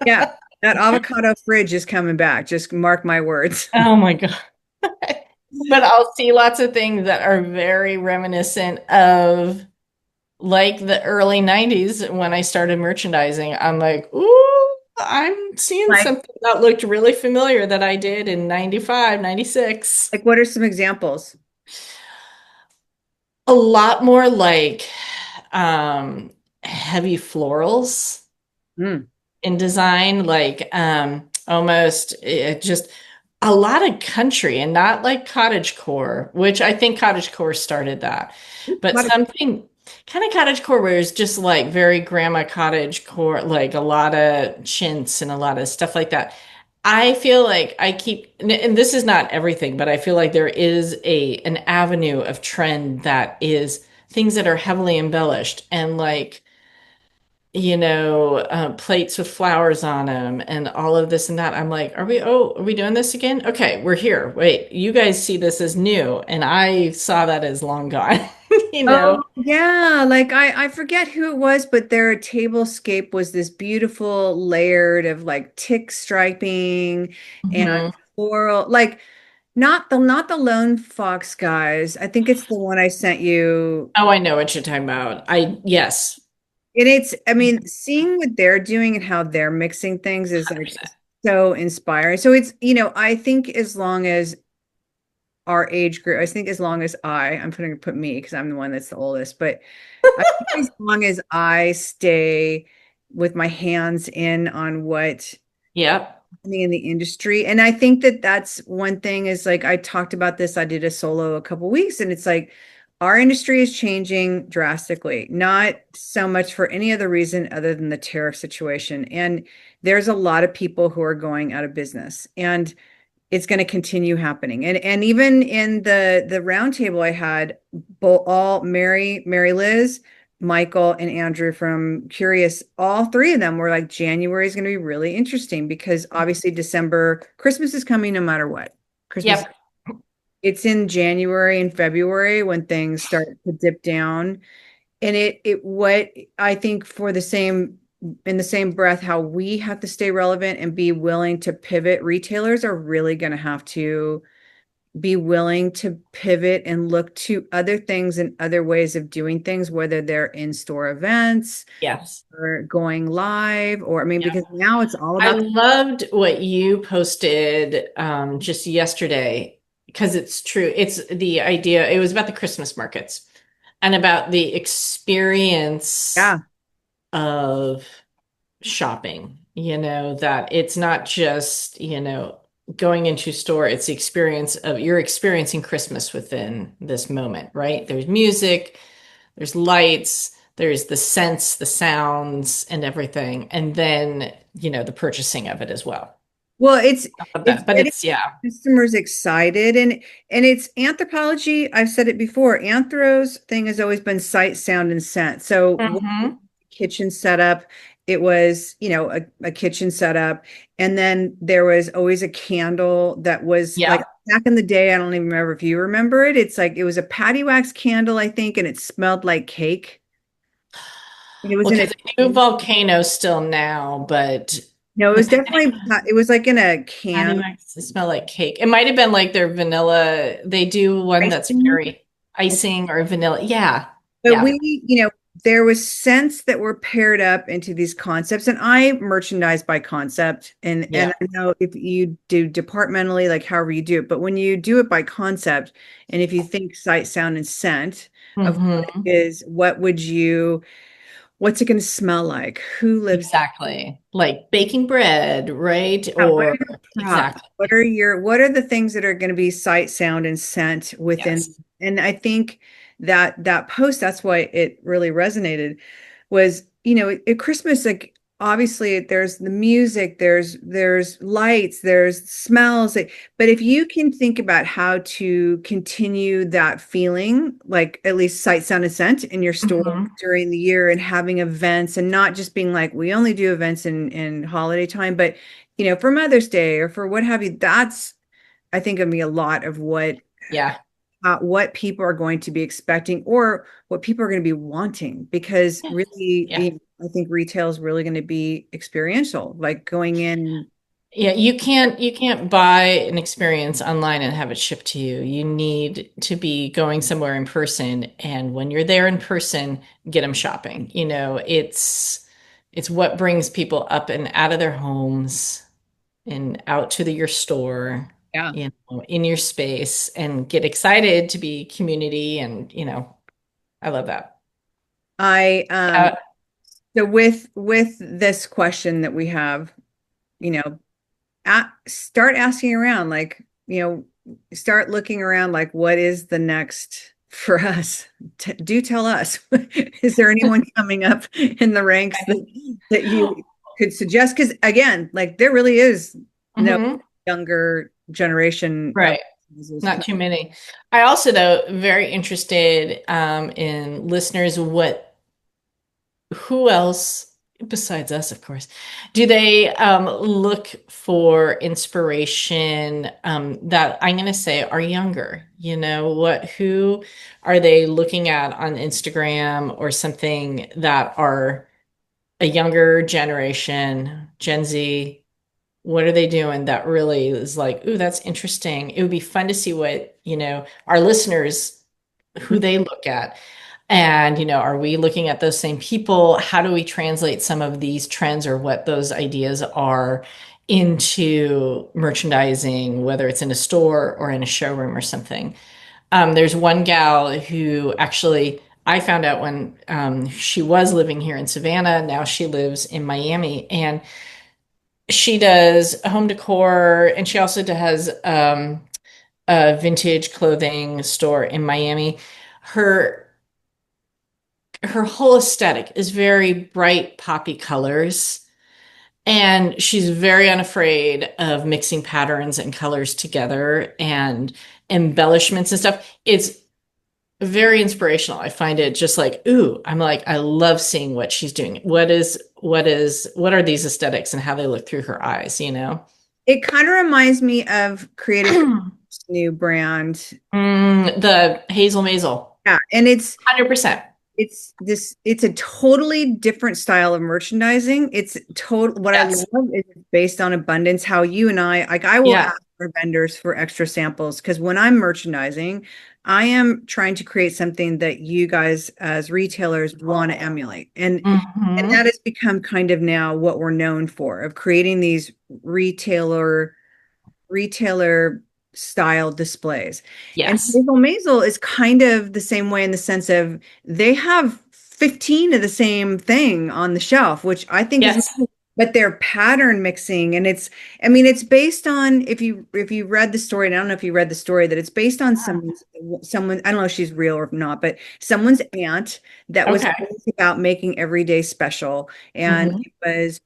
Speaker 1: Yeah, that avocado fridge is coming back. Just mark my words.
Speaker 2: Oh my God. But I'll see lots of things that are very reminiscent of like the early 90s when I started merchandising. I'm like, ooh, I'm seeing
Speaker 1: Like,
Speaker 2: something that looked really familiar that I did in 95, 96.
Speaker 1: what are some examples?
Speaker 2: A lot more like um, heavy florals
Speaker 1: Mm.
Speaker 2: in design, like almost just a lot of country and not like cottage core, which I think cottage core started that, but
Speaker 1: What?
Speaker 2: something kind of cottage core where it's just like very grandma cottage core, like a lot of chintz and a lot of stuff like that. I feel like I keep, and this is not everything, but I feel like there is an avenue of trend that is things that are heavily embellished and like plates with flowers on them and all of this and that. I'm like, are we doing this again? Okay, we're here. Wait, you guys see this as new, and I saw that as long gone, you know?
Speaker 1: Oh, yeah. Like I forget who it was, but their tablescape was this beautiful layered of like tick striping and
Speaker 2: Hmm.
Speaker 1: floral, like not the Lone Fox guys. I think it's the one I sent you.
Speaker 2: Oh, I know what you're talking about. Yes.
Speaker 1: And it's, I mean, seeing what they're doing and how they're mixing things is like
Speaker 2: 100%.
Speaker 1: so inspiring. So it's, I think as long as our age group, I think as long as I'm put me because I'm the one that's the oldest, but I think as long as I stay with my hands in on what
Speaker 2: Yep.
Speaker 1: in the industry. And I think that that's one thing is like I talked about this. I did a solo a couple weeks, and it's like our industry is changing drastically, not so much for any other reason other than the tariff situation. And there's a lot of people who are going out of business. And it's going to continue happening. And even in the roundtable, I had all Mary Liz, Michael, and Andrew from Curious. All three of them were like, January is going to be really interesting because obviously December, Christmas is coming no matter what. Christmas,
Speaker 2: Yep.
Speaker 1: it's in January and February when things start to dip down. And what I think for the same in the same breath, how we have to stay relevant and be willing to pivot, retailers are really going to have to be willing to pivot and look to other things and other ways of doing things, whether they're in-store events
Speaker 2: Yes.
Speaker 1: or going live, or I mean, because now it's all
Speaker 2: I
Speaker 1: about.
Speaker 2: loved what you posted just yesterday because it's true. It's the idea, it was about the Christmas markets and about the experience
Speaker 1: Yeah.
Speaker 2: of shopping, that it's not just, going into a store, it's the experience of you're experiencing Christmas within this moment, right? There's music, there's lights, there's the scents, the sounds, and everything. And then, the purchasing of it as well.
Speaker 1: Well,
Speaker 2: I love
Speaker 1: it's
Speaker 2: that. But
Speaker 1: getting
Speaker 2: it's, yeah.
Speaker 1: customers excited, and it's anthropology. I've said it before. Anthro's thing has always been sight, sound, and scent. So what
Speaker 2: Hmm.
Speaker 1: kitchen setup, it was, a kitchen setup, and then there was always a candle that was like
Speaker 2: Yeah.
Speaker 1: back in the day. I don't even remember if you remember it. It's like it was a patty wax candle, I think, and it smelled like cake. And it was
Speaker 2: Well,
Speaker 1: in a
Speaker 2: because they do volcanoes still now, but
Speaker 1: no, it
Speaker 2: the
Speaker 1: was
Speaker 2: patty
Speaker 1: definitely it was like in a
Speaker 2: patty
Speaker 1: can.
Speaker 2: wax they smell like cake. It might have been like their vanilla. They do one that's
Speaker 1: Icing.
Speaker 2: very icing or vanilla. Yeah.
Speaker 1: But
Speaker 2: Yeah.
Speaker 1: there was scents that were paired up into these concepts, and I merchandise by concept. And
Speaker 2: Yeah.
Speaker 1: I know if you do departmentally, like however you do it, but when you do it by concept, and if you think sight, sound, and scent of what it
Speaker 2: Hmm.
Speaker 1: is, what's it going to smell like? Who lives
Speaker 2: Exactly. Like baking bread, right?
Speaker 1: what are
Speaker 2: Or
Speaker 1: your props?
Speaker 2: exactly.
Speaker 1: What are the things that are going to be sight, sound, and scent within?
Speaker 2: Yes.
Speaker 1: And I think that post, that's why it really resonated, was, at Christmas, like obviously there's the music, there's lights, there's smells, but if you can think about how to continue that feeling, like at least sight, sound, and scent in your store
Speaker 2: Hmm.
Speaker 1: during the year, and having events, and not just being like, we only do events in holiday time, but for Mother's Day or for what have you, that's, I think, gonna be a lot of
Speaker 2: Yeah.
Speaker 1: what people are going to be expecting, or what people are going to be wanting, because
Speaker 2: Yes.
Speaker 1: really,
Speaker 2: Yeah.
Speaker 1: I think retail is really going to be experiential, like going in.
Speaker 2: Yeah, you can't buy an experience online and have it shipped to you. You need to be going somewhere in person, and when you're there in person, get them shopping. It's what brings people up and out of their homes and out to your store,
Speaker 1: Yeah.
Speaker 2: in your space and get excited to be community and, I love that.
Speaker 1: I
Speaker 2: Uh,
Speaker 1: So with this question that we have, you know start asking around, like, start looking around, like, what is the next for us? Do tell us. Is there anyone coming up in the ranks that you could suggest? Because again, like, there really is no
Speaker 2: mhm.
Speaker 1: younger generation of
Speaker 2: Right. Not too many. I also, though, very interested in listeners, who else besides us, of course, do they look for inspiration that I'm going to say are younger? Who are they looking at on Instagram or something that are a younger generation, Gen Z? What are they doing that really is like, ooh, that's interesting. It would be fun to see what, our listeners, who they look at. And, are we looking at those same people? How do we translate some of these trends or what those ideas are into merchandising, whether it's in a store or in a showroom or something? There's one gal who actually I found out when she was living here in Savannah. Now she lives in Miami, and she does home decor, and she also has a vintage clothing store in Miami. Her her whole aesthetic is very bright, poppy colors, and she's very unafraid of mixing patterns and colors together and embellishments and stuff. It's very inspirational. I find it just like, ooh, I'm like, I love seeing what she's doing. What are these aesthetics and how they look through her eyes, you know?
Speaker 1: It kind of reminds me of Creative new brand.
Speaker 2: The Hazel Maisel,
Speaker 1: Yeah, and
Speaker 2: 100%.
Speaker 1: it's a totally different style of merchandising. It's total What I
Speaker 2: Yes.
Speaker 1: love is it's based on abundance, how you and I, like, I will
Speaker 2: Yeah.
Speaker 1: ask our vendors for extra samples, because when I'm merchandising, I am trying to create something that you guys as retailers want to emulate. And that
Speaker 2: Hmm.
Speaker 1: has become kind of now what we're known for, of creating these retailer style displays. And
Speaker 2: Yes.
Speaker 1: Hazel Maisel is kind of the same way, in the sense of they have 15 of the same thing on the shelf, which I think is
Speaker 2: Yes.
Speaker 1: but they're pattern mixing, and it's, I mean, it's based on, if you read the story, and I don't know if you read the story, that it's based on someone, I don't know if she's real or not, but someone's aunt that was
Speaker 2: Okay.
Speaker 1: always about making every day special. And
Speaker 2: Hmm.
Speaker 1: it was,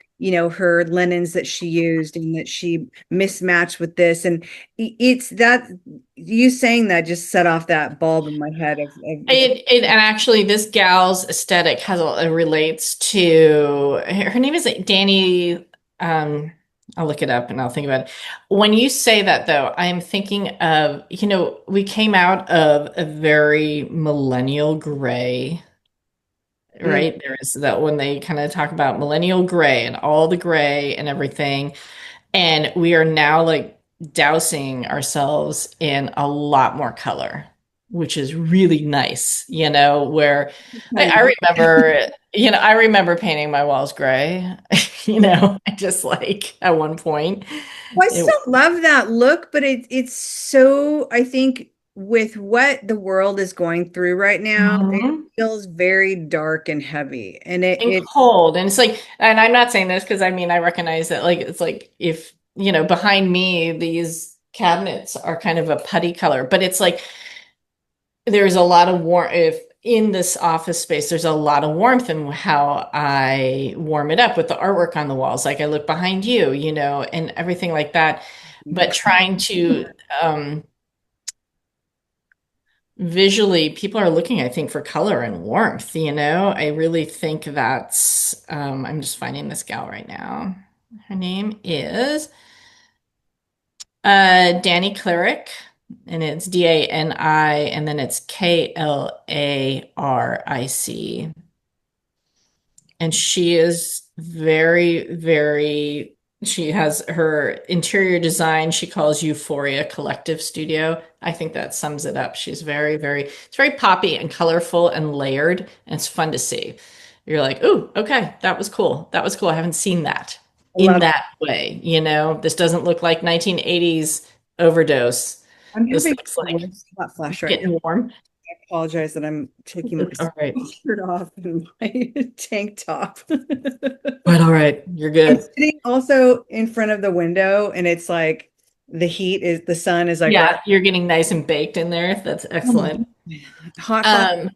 Speaker 1: her linens that she used and that she mismatched with this. And it's that, you saying that just set off that bulb in my head of
Speaker 2: And actually, this gal's aesthetic relates to her name is Danny. Um, I'll look it up and I'll think about it. When you say that, though, I'm thinking of, we came out of a very millennial gray,
Speaker 1: mm,
Speaker 2: right? There is that when they kind of talk about millennial gray and all the gray and everything. And we are now like dousing ourselves in a lot more color, which is really nice, where I,
Speaker 1: kind
Speaker 2: I
Speaker 1: of.
Speaker 2: remember, I remember painting my walls gray, just like at one point.
Speaker 1: Well, I
Speaker 2: It,
Speaker 1: still love that look, but it's so, I think with what the world is going through right now, it
Speaker 2: Mhm.
Speaker 1: feels very dark and heavy. And it
Speaker 2: And
Speaker 1: it
Speaker 2: cold. And it's like, and I'm not saying this because I mean, I recognize that, like, it's like if, behind me, these cabinets are kind of a putty color, but it's like, there's a lot of warmth if in this office space there's a lot of warmth in how I warm it up with the artwork on the walls, like I look behind you, and everything like that, but trying to um visually, people are looking, I think, for color and warmth, I really think that's I'm just finding this gal right now. Her name is Danny Cleric, and it's Dani, and then it's Klaric. And she is very, very, she has her interior design, she calls Euphoria Collective Studio. I think that sums it up. She's very, very, it's very poppy and colorful and layered, and it's fun to see. You're like, ooh, okay, that was cool. That was cool. I haven't seen that
Speaker 1: I
Speaker 2: in
Speaker 1: love.
Speaker 2: that way. This doesn't look like 1980s overdose.
Speaker 1: I'm
Speaker 2: This
Speaker 1: having
Speaker 2: looks
Speaker 1: the
Speaker 2: like
Speaker 1: worst hot flash right now.
Speaker 2: getting warm.
Speaker 1: I apologize that I'm taking my
Speaker 2: All right.
Speaker 1: shirt off and my tank top.
Speaker 2: All right. You're
Speaker 1: I'm
Speaker 2: good.
Speaker 1: sitting also in front of the window, and it's like the sun is like right.
Speaker 2: Yeah, you're getting nice and baked in there. That's
Speaker 1: Oh my
Speaker 2: excellent.
Speaker 1: God. Hot flash.
Speaker 2: Um,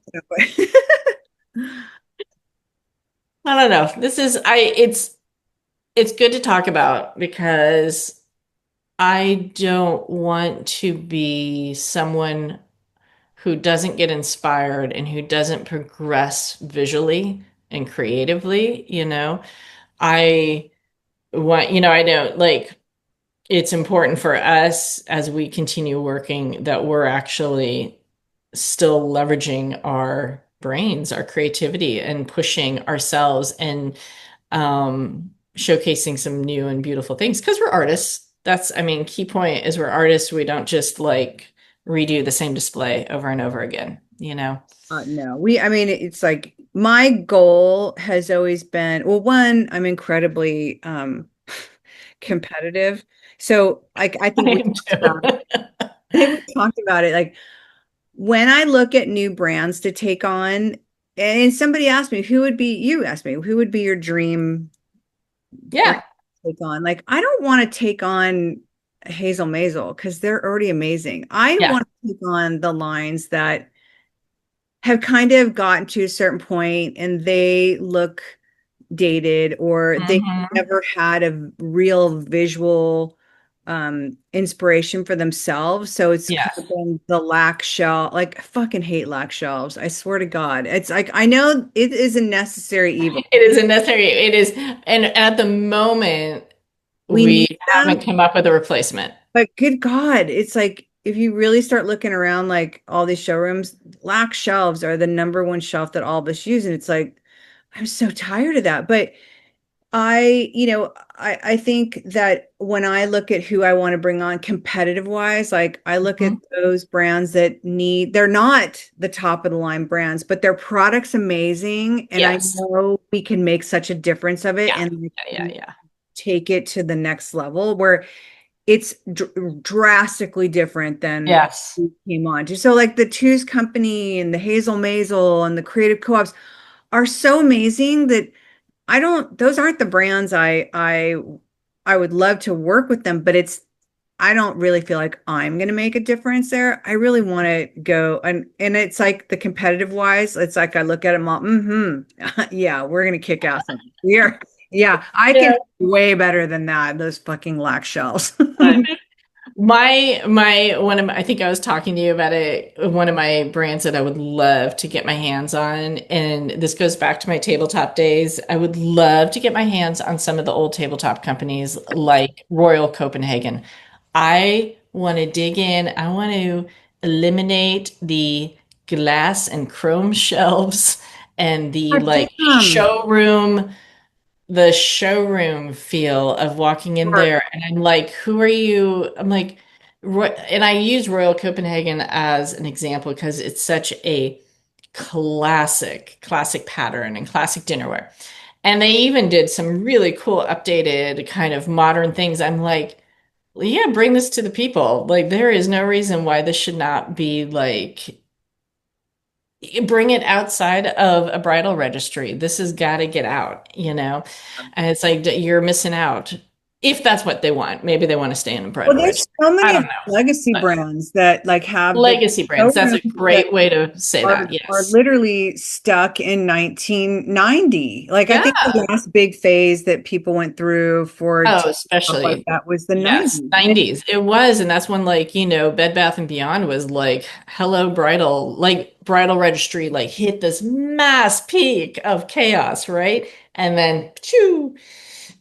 Speaker 2: I don't know. It's good to talk about because I don't want to be someone who doesn't get inspired and who doesn't progress visually and creatively, I I know, like, it's important for us as we continue working that we're actually still leveraging our brains, our creativity, and pushing ourselves and showcasing some new and beautiful things because we're artists. That's, I mean, key point is we're artists. We don't just like redo the same display over and over again.
Speaker 1: No, I mean, it's like my goal has always been, well, one, I'm incredibly competitive. So I
Speaker 2: I
Speaker 1: think we
Speaker 2: am
Speaker 1: talked
Speaker 2: too.
Speaker 1: about it. I think we talked about it. Like when I look at new brands to take on, and somebody asked me, you asked me, who would be your dream brand
Speaker 2: Yeah.
Speaker 1: to take on? Like, I don't want to take on Hazel Maisel because they're already amazing. I
Speaker 2: Yeah.
Speaker 1: want to take on the lines that have kind of gotten to a certain point and they look dated, or they
Speaker 2: Hmm.
Speaker 1: never had a real visual inspiration for themselves. So it's kind
Speaker 2: Yes.
Speaker 1: of been the lack shelf. Like I fucking hate lack shelves. I swear to God. It's like I know it is a necessary evil.
Speaker 2: It is a necessary, it is, and at the moment,
Speaker 1: We
Speaker 2: we
Speaker 1: need them,
Speaker 2: haven't come up with a replacement.
Speaker 1: but good God, it's like if you really start looking around like all these showrooms, lack shelves are the number one shelf that all of us use. And it's like, I'm so tired of that. But I think that when I look at who I want to bring on competitive wise, like I look at
Speaker 2: Mhm.
Speaker 1: those brands that they're not the top of the line brands, but their product's amazing. And I
Speaker 2: Yes.
Speaker 1: know we can make such a difference of it
Speaker 2: Yeah.
Speaker 1: and we
Speaker 2: Yeah.
Speaker 1: can
Speaker 2: Yeah.
Speaker 1: take it to the next level where it's drastically different than
Speaker 2: Yes.
Speaker 1: we came on to. So like the Two's Company and the Hazel Maisel and the Creative Co-ops are so amazing that I don't, those aren't the brands I would love to work with them, but I don't really feel like I'm going to make a difference there. I really want to go and it's like the competitive wise, it's like I look at them all, yeah, we're going to kick ass. Yeah, I can
Speaker 2: Yeah.
Speaker 1: do way better than that. Those fucking lack shells.
Speaker 2: My one of my, I think I was talking to you about it. One of my brands that I would love to get my hands on, and this goes back to my tabletop days. I would love to get my hands on some of the old tabletop companies like Royal Copenhagen. I want to dig in. I want to eliminate the glass and chrome shelves and the
Speaker 1: God
Speaker 2: like
Speaker 1: damn.
Speaker 2: the showroom feel of walking in
Speaker 1: Or-
Speaker 2: there. And I'm like, who are you? I'm like, and I use Royal Copenhagen as an example because it's such a classic pattern and classic dinnerware. And they even did some really cool updated kind of modern things. I'm like, well, yeah, bring this to the people. Like, there is no reason why this should not be like bring it outside of a bridal registry. This has got to get out, you know? And it's like you're missing out if that's what they want. Maybe they want to stay in a
Speaker 1: Well,
Speaker 2: bridal
Speaker 1: there's
Speaker 2: registry.
Speaker 1: so
Speaker 2: I
Speaker 1: many
Speaker 2: don't
Speaker 1: of
Speaker 2: know.
Speaker 1: the legacy
Speaker 2: But
Speaker 1: brands that like have the
Speaker 2: legacy brands, that's a
Speaker 1: showrooms that
Speaker 2: great way to say that.
Speaker 1: are
Speaker 2: Yes.
Speaker 1: literally stuck in 1990. Like I think
Speaker 2: Yeah.
Speaker 1: the last big phase that people went through for
Speaker 2: Oh,
Speaker 1: stuff like
Speaker 2: especially,
Speaker 1: that was the
Speaker 2: yes,
Speaker 1: 90s.
Speaker 2: 90s. It was, and that's when like, Bed Bath and Beyond was like, hello bridal, like bridal registry, like hit this mass peak of chaos, right? And then, choo,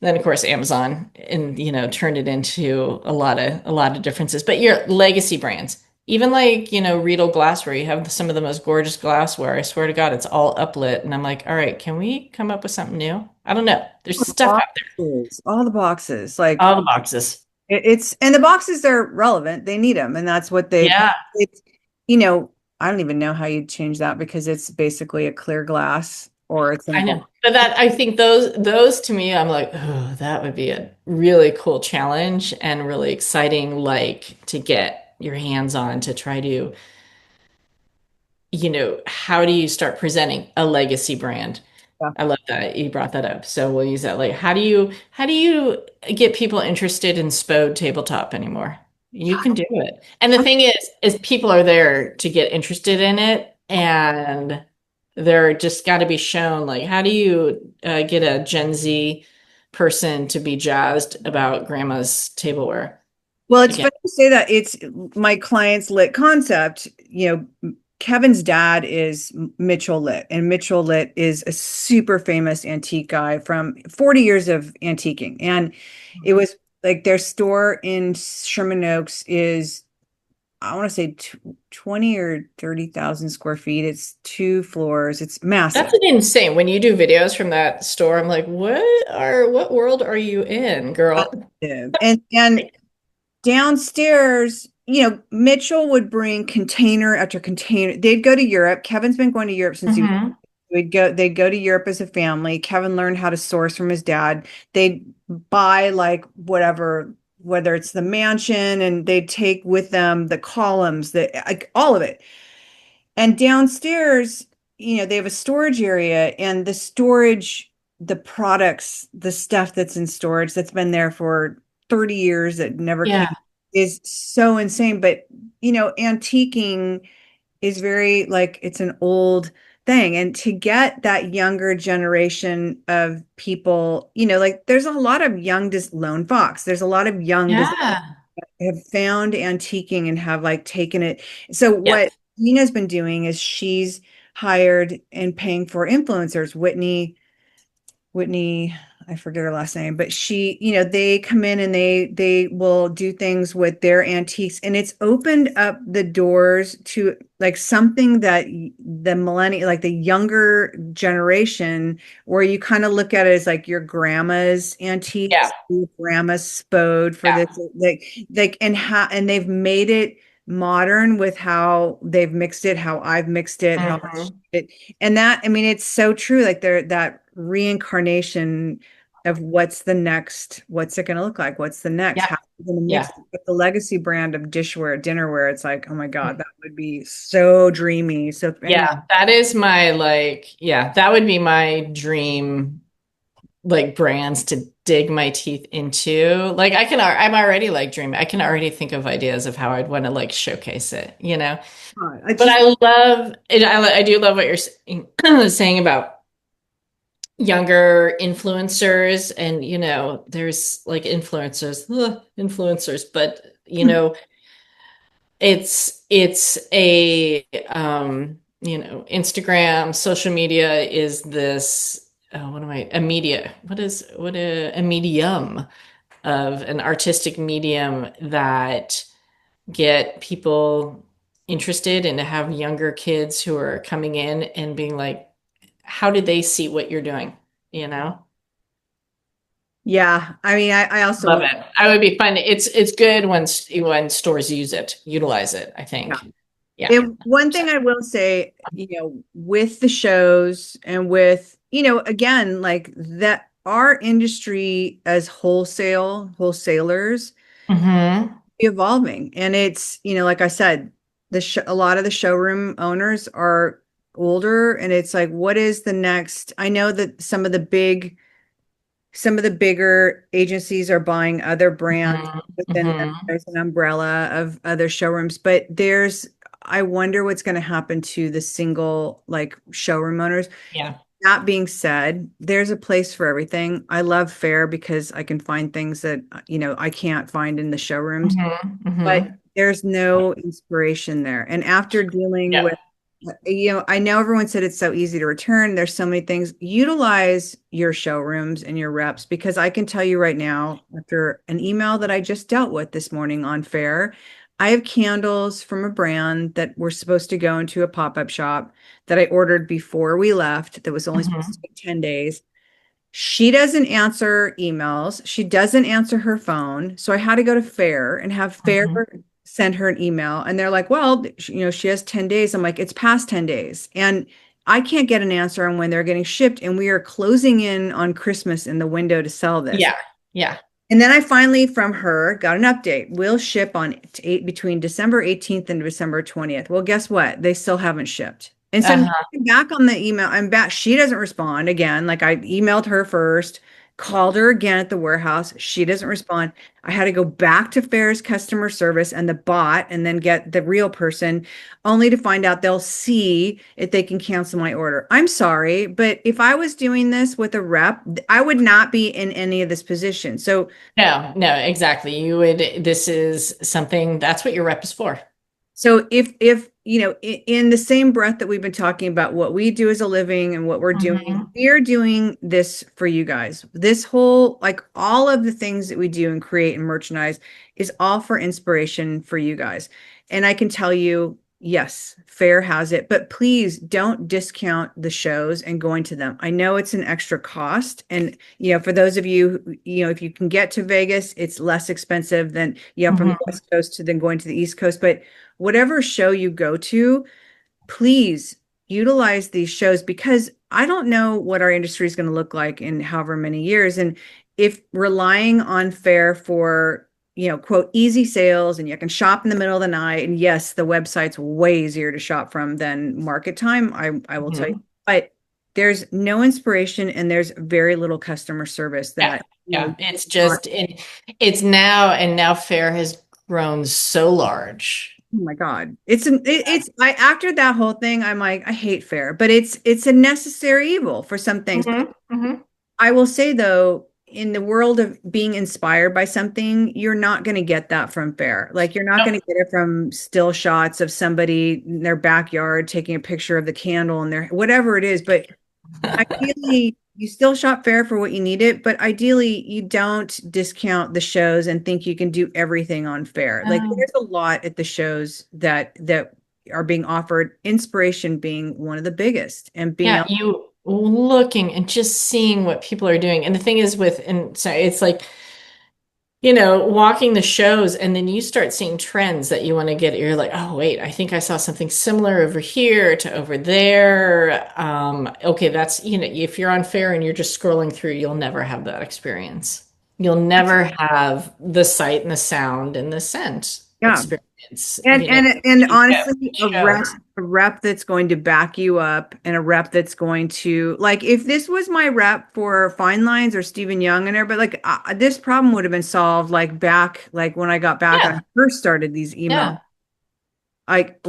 Speaker 2: then of course Amazon and turned it into a lot of differences. But your legacy brands, even like Riedel glassware, you have some of the most gorgeous glassware. I swear to God, it's all uplit, and I'm like, all right, can we come up with something new? I don't know. There's stuff out there.
Speaker 1: All the boxes. Like
Speaker 2: All the boxes.
Speaker 1: it's and the boxes are relevant. They need them, and that's what
Speaker 2: Yeah,
Speaker 1: it's you know, I don't even know how you change that because it's basically a clear glass or it's in a
Speaker 2: I
Speaker 1: box.
Speaker 2: know. But that I think those to me, I'm like, oh, that would be a really cool challenge and really exciting, like to get your hands on to try to how do you start presenting a legacy brand?
Speaker 1: Yeah.
Speaker 2: I love that you brought that up. So we'll use that. Like, how do you get people interested in Spode tabletop anymore? You can do it. And the thing is people are there to get interested in it, and they're just got to be shown. Like, how do you get a Gen Z person to be jazzed about grandma's tableware
Speaker 1: Well, it's
Speaker 2: again?
Speaker 1: funny to say that it's my client's lit concept. Kevin's dad is Mitchell Lit, and Mitchell Lit is a super famous antique guy from 40 years of antiquing. And it was like their store in Sherman Oaks is, I want to say 20 or 30,000 square feet. It's 2 floors. It's
Speaker 2: That's
Speaker 1: massive.
Speaker 2: an insane. When you do videos from that store, I'm like, what world are you in, girl?
Speaker 1: Massive. And downstairs, Mitchell would bring container after container. They'd go to Europe. Kevin's been going to Europe since he was
Speaker 2: Hmm.
Speaker 1: they'd go to Europe as a family. Kevin learned how to source from his dad. They'd buy like whatever, whether it's the mansion, and they'd take with them the columns, like all of it. And downstairs, they have a storage area, and the products, the stuff that's in storage that's been there for 30 years that never came
Speaker 2: Yeah,
Speaker 1: is so insane. But, antiquing is very like it's an old thing. And to get that younger generation of people, like there's a lot of young Lone Fox, there's a lot of young
Speaker 2: yeah,
Speaker 1: have found antiquing and have like taken it. So
Speaker 2: yes,
Speaker 1: what Nina's been doing is she's hired and paying for influencers. Whitney, I forget her last name, but they come in and they will do things with their antiques, and it's opened up the doors to like something that the millennial, like the younger generation, where you kind of look at it as like your grandma's
Speaker 2: yeah,
Speaker 1: antiques, your grandma's spode for this,
Speaker 2: yeah.
Speaker 1: like and they've made it modern with how they've mixed it, how I've mixed it, how
Speaker 2: Hmm.
Speaker 1: it and that, I mean, it's so true. Like that reincarnation of what's it going to look like? What's the next?
Speaker 2: Yeah,
Speaker 1: How are we going to mix
Speaker 2: yeah,
Speaker 1: it with the legacy brand of dishware, dinnerware? It's like, oh my God, that would be so dreamy. So if any,
Speaker 2: yeah. That is my like, yeah, that would be my dream like brands to dig my teeth into. Like I'm already like dreaming. I can already think of ideas of how I'd want to like showcase it, you know?
Speaker 1: I
Speaker 2: But
Speaker 1: just,
Speaker 2: I love it. I do love what you're saying about younger influencers. And, there's like influencers, but, it's Instagram, social media is this, oh, what am I, a media, a medium of an artistic medium that get people interested and to have younger kids who are coming in and being like, how do they see what you're doing? You know?
Speaker 1: yeah, I mean, I also
Speaker 2: Love
Speaker 1: want,
Speaker 2: it. I would be fun. It's good when stores utilize it, I
Speaker 1: yeah.
Speaker 2: think. Yeah.
Speaker 1: And one thing I will say, with the shows and with, again, like that, our industry as wholesalers
Speaker 2: Mm-hmm.
Speaker 1: evolving. And it's, like I said, a lot of the showroom owners are older, and it's like, what is the next? I know that some of the bigger agencies are buying other brands
Speaker 2: Mm-hmm.
Speaker 1: within them.
Speaker 2: Mm-hmm.
Speaker 1: There's an umbrella of other showrooms, but I wonder what's going to happen to the single like showroom owners.
Speaker 2: Yeah.
Speaker 1: That being said, there's a place for everything. I love Fair because I can find things that, I can't find in the showrooms,
Speaker 2: Mm-hmm.
Speaker 1: but
Speaker 2: Mm-hmm.
Speaker 1: there's no inspiration there. And after dealing
Speaker 2: Yeah.
Speaker 1: with, I know everyone said it's so easy to return. There's so many things. Utilize your showrooms and your reps, because I can tell you right now, after an email that I just dealt with this morning on Fair, I have candles from a brand that were supposed to go into a pop-up shop that I ordered before we left that was only supposed to
Speaker 2: Mm-hmm.
Speaker 1: take 10 days. She doesn't answer emails. She doesn't answer her phone. So I had to go to Fair and have Fair
Speaker 2: Mm-hmm.
Speaker 1: send her an email. And they're like, well, she has 10 days. I'm like, it's past 10 days. And I can't get an answer on when they're getting shipped. And we are closing in on Christmas in the window to sell this.
Speaker 2: Yeah. Yeah.
Speaker 1: And then I finally from her got an update. We'll ship on between December 18th and December 20th. Well, guess what? They still haven't shipped. And so
Speaker 2: Uh-huh.
Speaker 1: I'm back on the email. I'm back. She doesn't respond again. Like I emailed her first, called her again at the warehouse. She doesn't respond. I had to go back to Fair's customer service and the bot and then get the real person, only to find out they'll see if they can cancel my order. I'm sorry, but if I was doing this with a rep, I would not be in any of this position. So
Speaker 2: No, no, exactly. This is something, that's what your rep is for.
Speaker 1: if in the same breath that we've been talking about what we do as a living and what we're doing,
Speaker 2: Mm-hmm.
Speaker 1: we are doing this for you guys. This whole, like, all of the things that we do and create and merchandise is all for inspiration for you guys. And I can tell you, yes, Fair has it, but please don't discount the shows and going to them. I know it's an extra cost. And, for those of you, if you can get to Vegas, it's less expensive than, from the
Speaker 2: Mm-hmm.
Speaker 1: West Coast to then going to the East Coast. But whatever show you go to, please utilize these shows, because I don't know what our industry is going to look like in however many years. And if relying on Fair for, quote, easy sales, and you can shop in the middle of the night, and yes, the website's way easier to shop from than Market Time, I will tell you,
Speaker 2: Mm-hmm.
Speaker 1: but there's no inspiration and there's very little customer service
Speaker 2: Yeah.
Speaker 1: that,
Speaker 2: Yeah. It's now, and now Fair has grown so large.
Speaker 1: oh my God. It's I after that whole thing, I'm like, I hate Fair, but it's a necessary evil for some things. But
Speaker 2: Mm-hmm. Mm-hmm.
Speaker 1: I will say though, in the world of being inspired by something, you're not going to get that from Fair. Like you're not going to get it from still shots of somebody in their backyard taking a picture of the candle and their whatever it is. But ideally, you still shop Fair for what you need it, but ideally, you don't discount the shows and think you can do everything on Fair. Like
Speaker 2: No.
Speaker 1: there's a lot at the shows that are being offered, inspiration being one of the biggest, and being
Speaker 2: Yeah,
Speaker 1: able.
Speaker 2: you looking and just seeing what people are doing. And the thing is and so it's like, walking the shows and then you start seeing trends that you want to get. You're like, oh, wait, I think I saw something similar over here to over there. Okay, that's, if you're on Fair and you're just scrolling through, you'll never have that experience. You'll never have the sight and the sound and the scent
Speaker 1: Yeah.
Speaker 2: experience. experience,
Speaker 1: And
Speaker 2: you know,
Speaker 1: and
Speaker 2: you get
Speaker 1: honestly,
Speaker 2: shows.
Speaker 1: a rep that's going to back you up, and a rep that's going to, like, if this was my rep for Fine Lines or Stephen Young and everybody, like, this problem would have been solved like back, like when I got back and I
Speaker 2: Yeah,
Speaker 1: first started these emails.
Speaker 2: yeah.
Speaker 1: Like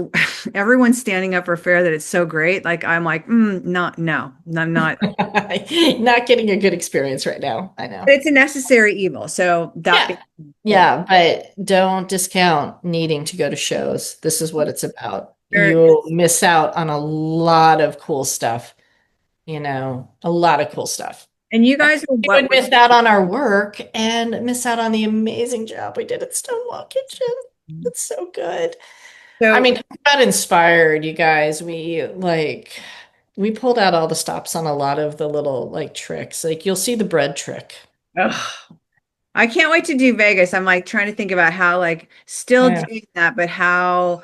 Speaker 1: everyone's standing up for fair that it's so great. Like I'm like, not, no, I'm not.
Speaker 2: Not getting a good experience right now. I know.
Speaker 1: But it's a necessary evil. So that
Speaker 2: Yeah.
Speaker 1: being said,
Speaker 2: Yeah, but don't discount needing to go to shows. This is what it's about.
Speaker 1: there-
Speaker 2: You'll miss out on a lot of cool stuff, a lot of cool stuff.
Speaker 1: and you guys are
Speaker 2: We
Speaker 1: what
Speaker 2: would miss out on our work and miss out on the amazing job we did at Stonewall Kitchen. It's so good. I
Speaker 1: so
Speaker 2: mean, I got inspired, you guys. We pulled out all the stops on a lot of the little like tricks. Like you'll see the bread trick.
Speaker 1: ugh. I can't wait to do Vegas. I'm like trying to think about how, like, still
Speaker 2: Yeah.
Speaker 1: doing that, but how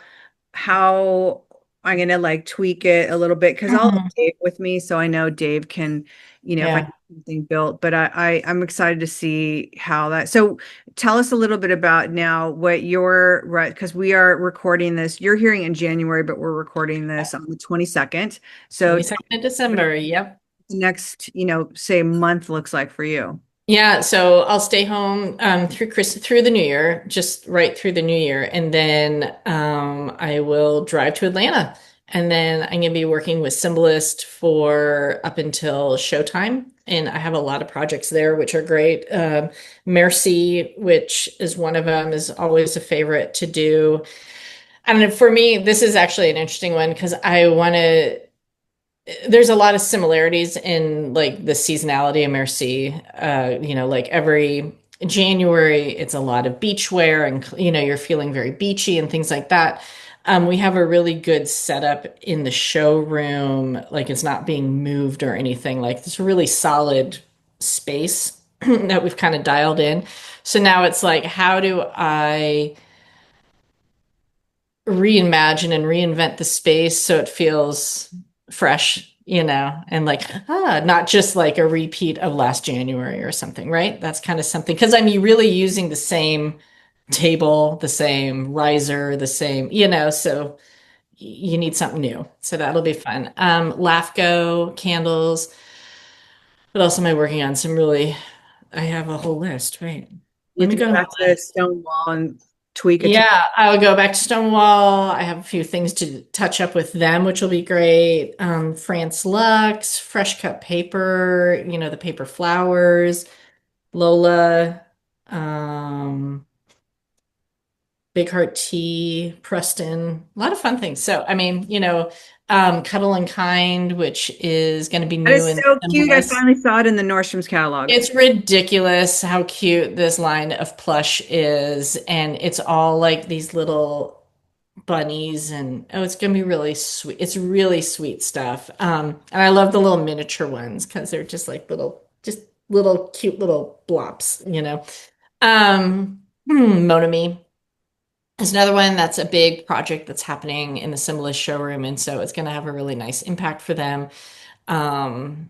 Speaker 1: I'm gonna like tweak it a little bit because I'll have
Speaker 2: Mhm.
Speaker 1: Dave with me, so I know Dave can, if I
Speaker 2: Yeah.
Speaker 1: need something built. But I'm excited to see how that. So tell us a little bit about now what you're right, because we are recording this. You're hearing in January, but we're recording this on the 22nd. So tell
Speaker 2: 22nd of
Speaker 1: us what
Speaker 2: December. Yep.
Speaker 1: the next, say month looks like for you.
Speaker 2: Yeah, so I'll stay home through the New Year, just right through the New Year, and then I will drive to Atlanta, and then I'm gonna be working with Symbolist for up until showtime, and I have a lot of projects there, which are great. Merci, which is one of them, is always a favorite to do. And for me, this is actually an interesting one because I want to there's a lot of similarities in like the seasonality of Merci. Like every January, it's a lot of beach wear and you're feeling very beachy and things like that. We have a really good setup in the showroom, like it's not being moved or anything. Like it's a really solid space that we've kind of dialed in. So now it's like, how do I reimagine and reinvent the space so it feels fresh, and like not just like a repeat of last January or something, right? That's kind of something because I'm really using the same table, the same riser, the same, so you need something new. So that'll be fun. LAFCO candles. What else am I working on? I have a whole list. Wait,
Speaker 1: You
Speaker 2: let
Speaker 1: have
Speaker 2: me
Speaker 1: to
Speaker 2: go
Speaker 1: go
Speaker 2: to my
Speaker 1: back to
Speaker 2: list.
Speaker 1: Stonewall and tweak it.
Speaker 2: Yeah, I'll go back to Stonewall. I have a few things to touch up with them, which will be great. France Lux, fresh cut paper, the paper flowers, Lola, um, Big Heart Tea, Preston, a lot of fun things. So, I mean, Cuddle and Kind, which is going to be
Speaker 1: That
Speaker 2: new
Speaker 1: is
Speaker 2: in
Speaker 1: so cute. I
Speaker 2: Symbolist.
Speaker 1: finally saw it in the Nordstrom's catalog.
Speaker 2: It's ridiculous how cute this line of plush is, and it's all like these little bunnies and oh, it's gonna be really sweet. It's really sweet stuff. And I love the little miniature ones because they're just like little cute little blops, Monami is another one that's a big project that's happening in the Symbolist showroom, and so it's gonna have a really nice impact for them. Um,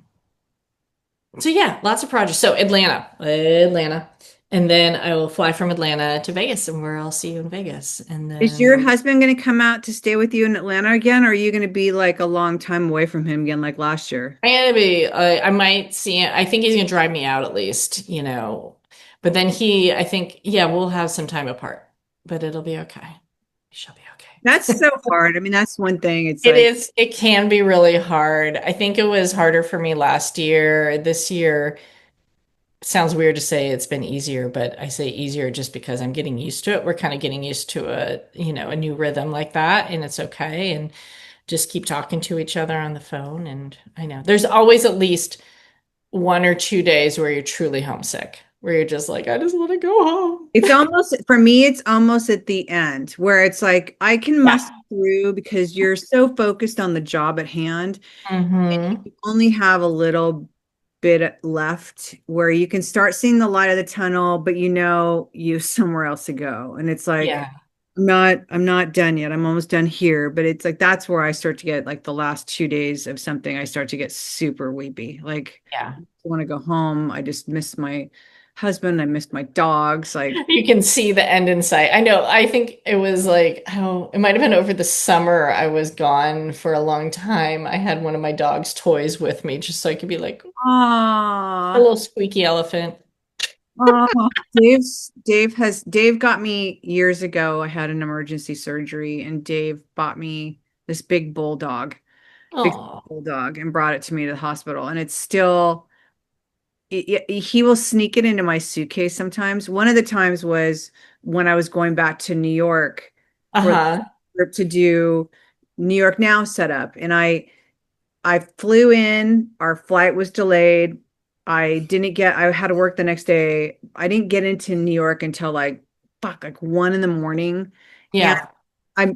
Speaker 2: so yeah, lots of projects. So Atlanta. And then I will fly from Atlanta to Vegas, and where I'll see you in Vegas. And
Speaker 1: Is your
Speaker 2: then
Speaker 1: husband going to come out to stay with you in Atlanta again, or are you going to be like a long time away from him again, like last year?
Speaker 2: I might see it. I think he's gonna drive me out at least, But then I think, yeah, we'll have some time apart, but it'll be okay. We shall be
Speaker 1: That's
Speaker 2: okay.
Speaker 1: so hard. I mean, that's one thing. It's
Speaker 2: It
Speaker 1: like,
Speaker 2: is, it can be really hard. I think it was harder for me last year. This year, sounds weird to say it's been easier, but I say easier just because I'm getting used to it. We're kind of getting used to a new rhythm like that, and it's okay. And just keep talking to each other on the phone. And I know there's always at least 1 or 2 days where you're truly homesick, where you're just like, I just want to go home.
Speaker 1: it's almost, for me, it's almost at the end where it's like I can
Speaker 2: Yeah.
Speaker 1: muster through because you're so focused on the job at hand.
Speaker 2: Hmm.
Speaker 1: You only have a little bit left where you can start seeing the light of the tunnel, but you have somewhere else to go. And it's like,
Speaker 2: Yeah.
Speaker 1: I'm not done yet. I'm almost done here. But it's like that's where I start to get like the last 2 days of something, I start to get super weepy. Like
Speaker 2: Yeah.
Speaker 1: I want to go home. I just miss my husband. I missed my dogs. Like,
Speaker 2: You can see the end in sight. I know. I think it was like, oh, it might have been over the summer. I was gone for a long time. I had one of my dog's toys with me just so I could be like a
Speaker 1: ah,
Speaker 2: little squeaky elephant.
Speaker 1: oh, Dave got me years ago. I had an emergency surgery, and Dave bought me this big
Speaker 2: Oh,
Speaker 1: bulldog, and brought it to me to the hospital. And it's still, he will sneak it into my suitcase sometimes. One of the times was when I was going back to New York for the
Speaker 2: uh-huh.
Speaker 1: trip to do New York Now setup, and I flew in, our flight was delayed. I had to work the next day. I didn't get into New York until like 1 in the morning. And
Speaker 2: Yeah.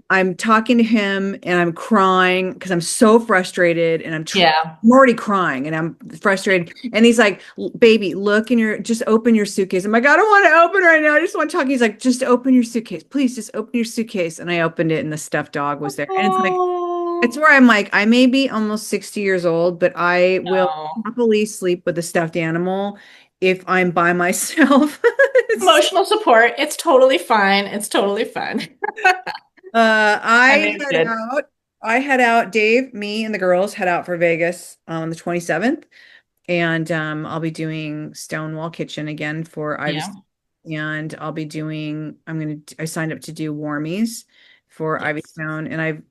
Speaker 1: I'm talking to him and I'm crying because I'm so frustrated and
Speaker 2: Yeah.
Speaker 1: I'm already crying and I'm frustrated. And he's like, baby, look in just open your suitcase. I'm like, I don't want to open right now. I just want to talk. He's like, just open your suitcase. Please just open your suitcase. And I opened it and the stuffed dog was there. And it's like, it's
Speaker 2: Oh,
Speaker 1: where I'm like, I may be almost 60 years old, but I will
Speaker 2: no.
Speaker 1: happily sleep with a stuffed animal if I'm by myself.
Speaker 2: Emotional support. It's totally fine. It's totally fine. I
Speaker 1: I
Speaker 2: think it's
Speaker 1: head
Speaker 2: good.
Speaker 1: out. I head out. Dave, me, and the girls head out for Vegas on the 27th, and I'll be doing Stonewall Kitchen again for Ivy,
Speaker 2: Yeah.
Speaker 1: and I'll be doing. I signed up to do Warmies for Ivy
Speaker 2: Yes.
Speaker 1: Stone, and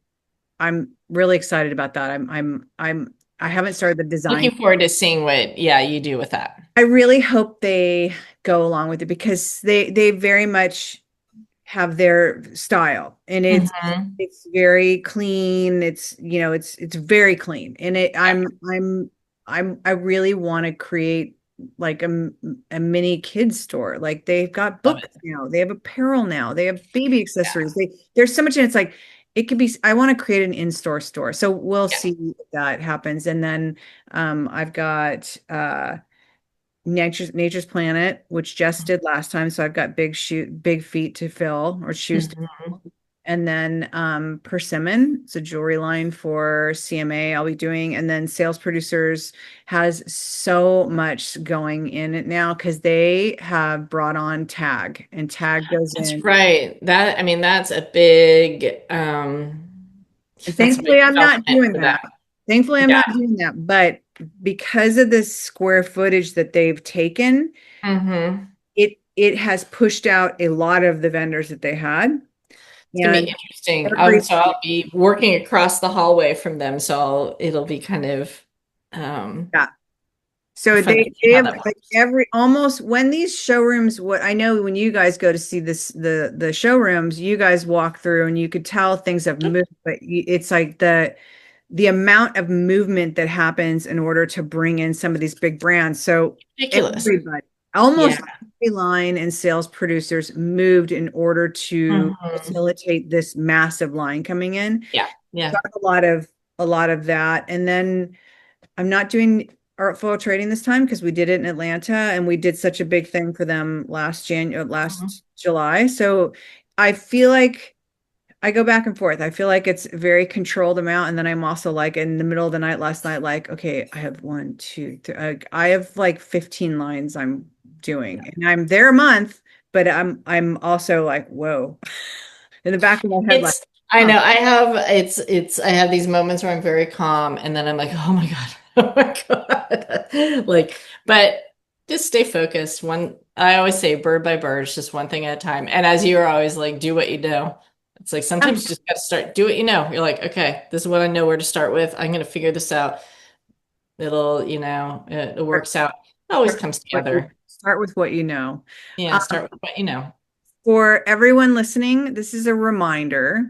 Speaker 1: I'm really excited about that. I haven't started the design.
Speaker 2: Looking forward to seeing what, yeah, you do with that.
Speaker 1: I really hope they go along with it because they very much have their style, and
Speaker 2: Hmm.
Speaker 1: it's very clean. It's very clean, and
Speaker 2: Yeah.
Speaker 1: I really want to create like a mini kids store. Like they've got
Speaker 2: Love
Speaker 1: books
Speaker 2: it.
Speaker 1: now, they have apparel now, they have baby accessories. There's so much, and it's like it could be. I want to create an in-store store, so we'll
Speaker 2: Yeah.
Speaker 1: see if that happens. And then I've got Nature's Planet, which just did last time. So I've got big feet to fill or shoes to
Speaker 2: Hmm.
Speaker 1: fill. And then Persimmon, it's a jewelry line for CMA I'll be doing. And then Sales Producers has so much going in it now because they have brought on Tag, and Tag goes
Speaker 2: That's
Speaker 1: in.
Speaker 2: right. That, I mean, that's a big,
Speaker 1: And
Speaker 2: that's a
Speaker 1: thankfully
Speaker 2: big
Speaker 1: I'm not
Speaker 2: development
Speaker 1: doing
Speaker 2: for
Speaker 1: that.
Speaker 2: them.
Speaker 1: Thankfully I'm
Speaker 2: Yeah.
Speaker 1: not doing that. But because of the square footage that they've taken,
Speaker 2: Hmm.
Speaker 1: it has pushed out a lot of the vendors that they had.
Speaker 2: It's gonna be
Speaker 1: And
Speaker 2: interesting.
Speaker 1: every
Speaker 2: So I'll be working across the hallway from them, so it'll be kind of
Speaker 1: yeah. So
Speaker 2: fun to see
Speaker 1: they
Speaker 2: how
Speaker 1: have
Speaker 2: that
Speaker 1: like
Speaker 2: works.
Speaker 1: every almost when these showrooms, what I know when you guys go to see the showrooms, you guys walk through and you could tell things have moved, but it's like the amount of movement that happens in order to bring in some of these big brands. So
Speaker 2: Ridiculous.
Speaker 1: everybody,
Speaker 2: Yeah.
Speaker 1: almost every line and sales producers moved in order to
Speaker 2: Hmm.
Speaker 1: facilitate this massive line coming in.
Speaker 2: Yeah. Yeah.
Speaker 1: Got a lot of that. And then I'm not doing art foil trading this time because we did it in Atlanta and we did such a big thing for them
Speaker 2: Mhm.
Speaker 1: last July. So I feel like I go back and forth. I feel like it's a very controlled amount. And then I'm also like in the middle of the night last night, like, okay, I have one, two, three. I have like 15 lines I'm doing and I'm there a month, but I'm also like, whoa, in the back of my head, like,
Speaker 2: I
Speaker 1: huh.
Speaker 2: know I have these moments where I'm very calm and then I'm like, oh my God, oh my God. Like, but just stay focused. I always say bird by bird, it's just one thing at a time. And as you're always like, do what you know. It's like sometimes you just gotta start, do what you know. You're like, okay, this is what I know where to start with. I'm gonna figure this out. It works out. It always comes together.
Speaker 1: Start with what you know.
Speaker 2: Yeah, start with what you know.
Speaker 1: For everyone listening, this is a reminder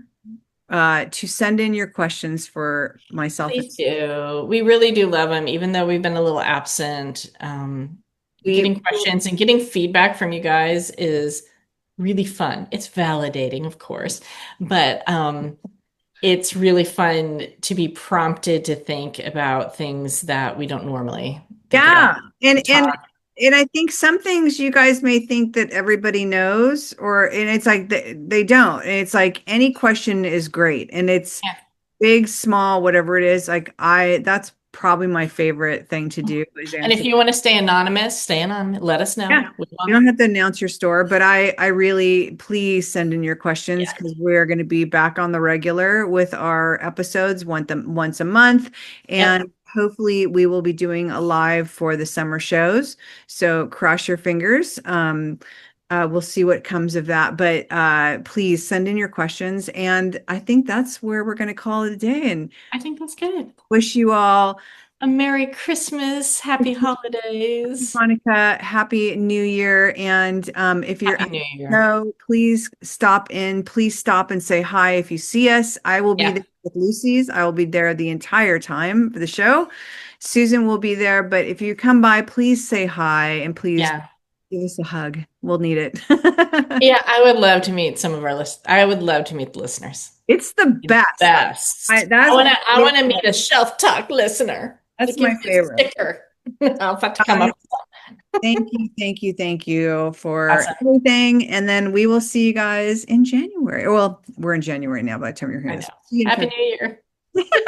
Speaker 1: to send in your questions for myself.
Speaker 2: Please do. We really do love them, even though we've been a little absent.
Speaker 1: We
Speaker 2: Getting questions and getting feedback from you guys is really fun. It's validating, of course, but it's really fun to be prompted to think about things that we don't normally think about.
Speaker 1: Yeah, and
Speaker 2: We talk.
Speaker 1: I think some things you guys may think that everybody knows, and it's like they don't. And it's like any question is great, and it's
Speaker 2: Yeah.
Speaker 1: big, small, whatever it is. Like that's probably my favorite thing to do is
Speaker 2: And
Speaker 1: answer.
Speaker 2: if you want to stay anonymous, stay anonymous. Let us
Speaker 1: Yeah.
Speaker 2: know. We
Speaker 1: You
Speaker 2: want,
Speaker 1: don't have to announce your store, but I really please send in your questions
Speaker 2: yeah,
Speaker 1: because we're going to be back on the regular with our episodes once a month.
Speaker 2: yep.
Speaker 1: And hopefully we will be doing a live for the summer shows. So cross your fingers. We'll see what comes of that. But please send in your questions. And I think that's where we're going to call it a day and
Speaker 2: I think that's good.
Speaker 1: wish you all
Speaker 2: A Merry Christmas, Happy Holidays,
Speaker 1: Monica, Happy New Year. And if you're
Speaker 2: Happy
Speaker 1: at
Speaker 2: New
Speaker 1: the
Speaker 2: Year.
Speaker 1: show, please stop in. Please stop and say hi if you see us. I will be
Speaker 2: Yeah,
Speaker 1: there with Lucy's. I will be there the entire time for the show. Susan will be there. But if you come by, please say hi and please
Speaker 2: yeah.
Speaker 1: give us a hug. We'll need it.
Speaker 2: Yeah, I would love to meet some of our I would love to meet the listeners.
Speaker 1: It's the best.
Speaker 2: Best.
Speaker 1: That's my
Speaker 2: I want to meet
Speaker 1: favorite.
Speaker 2: a Shelf Talk listener
Speaker 1: That's
Speaker 2: that
Speaker 1: my
Speaker 2: gives me a
Speaker 1: favorite.
Speaker 2: sticker. I'll have to come up.
Speaker 1: Thank you for
Speaker 2: Awesome.
Speaker 1: everything. And then we will see you guys in January. Well, we're in January now by the time you're
Speaker 2: I
Speaker 1: hearing
Speaker 2: know.
Speaker 1: this. See you in
Speaker 2: Happy
Speaker 1: February.
Speaker 2: New Year.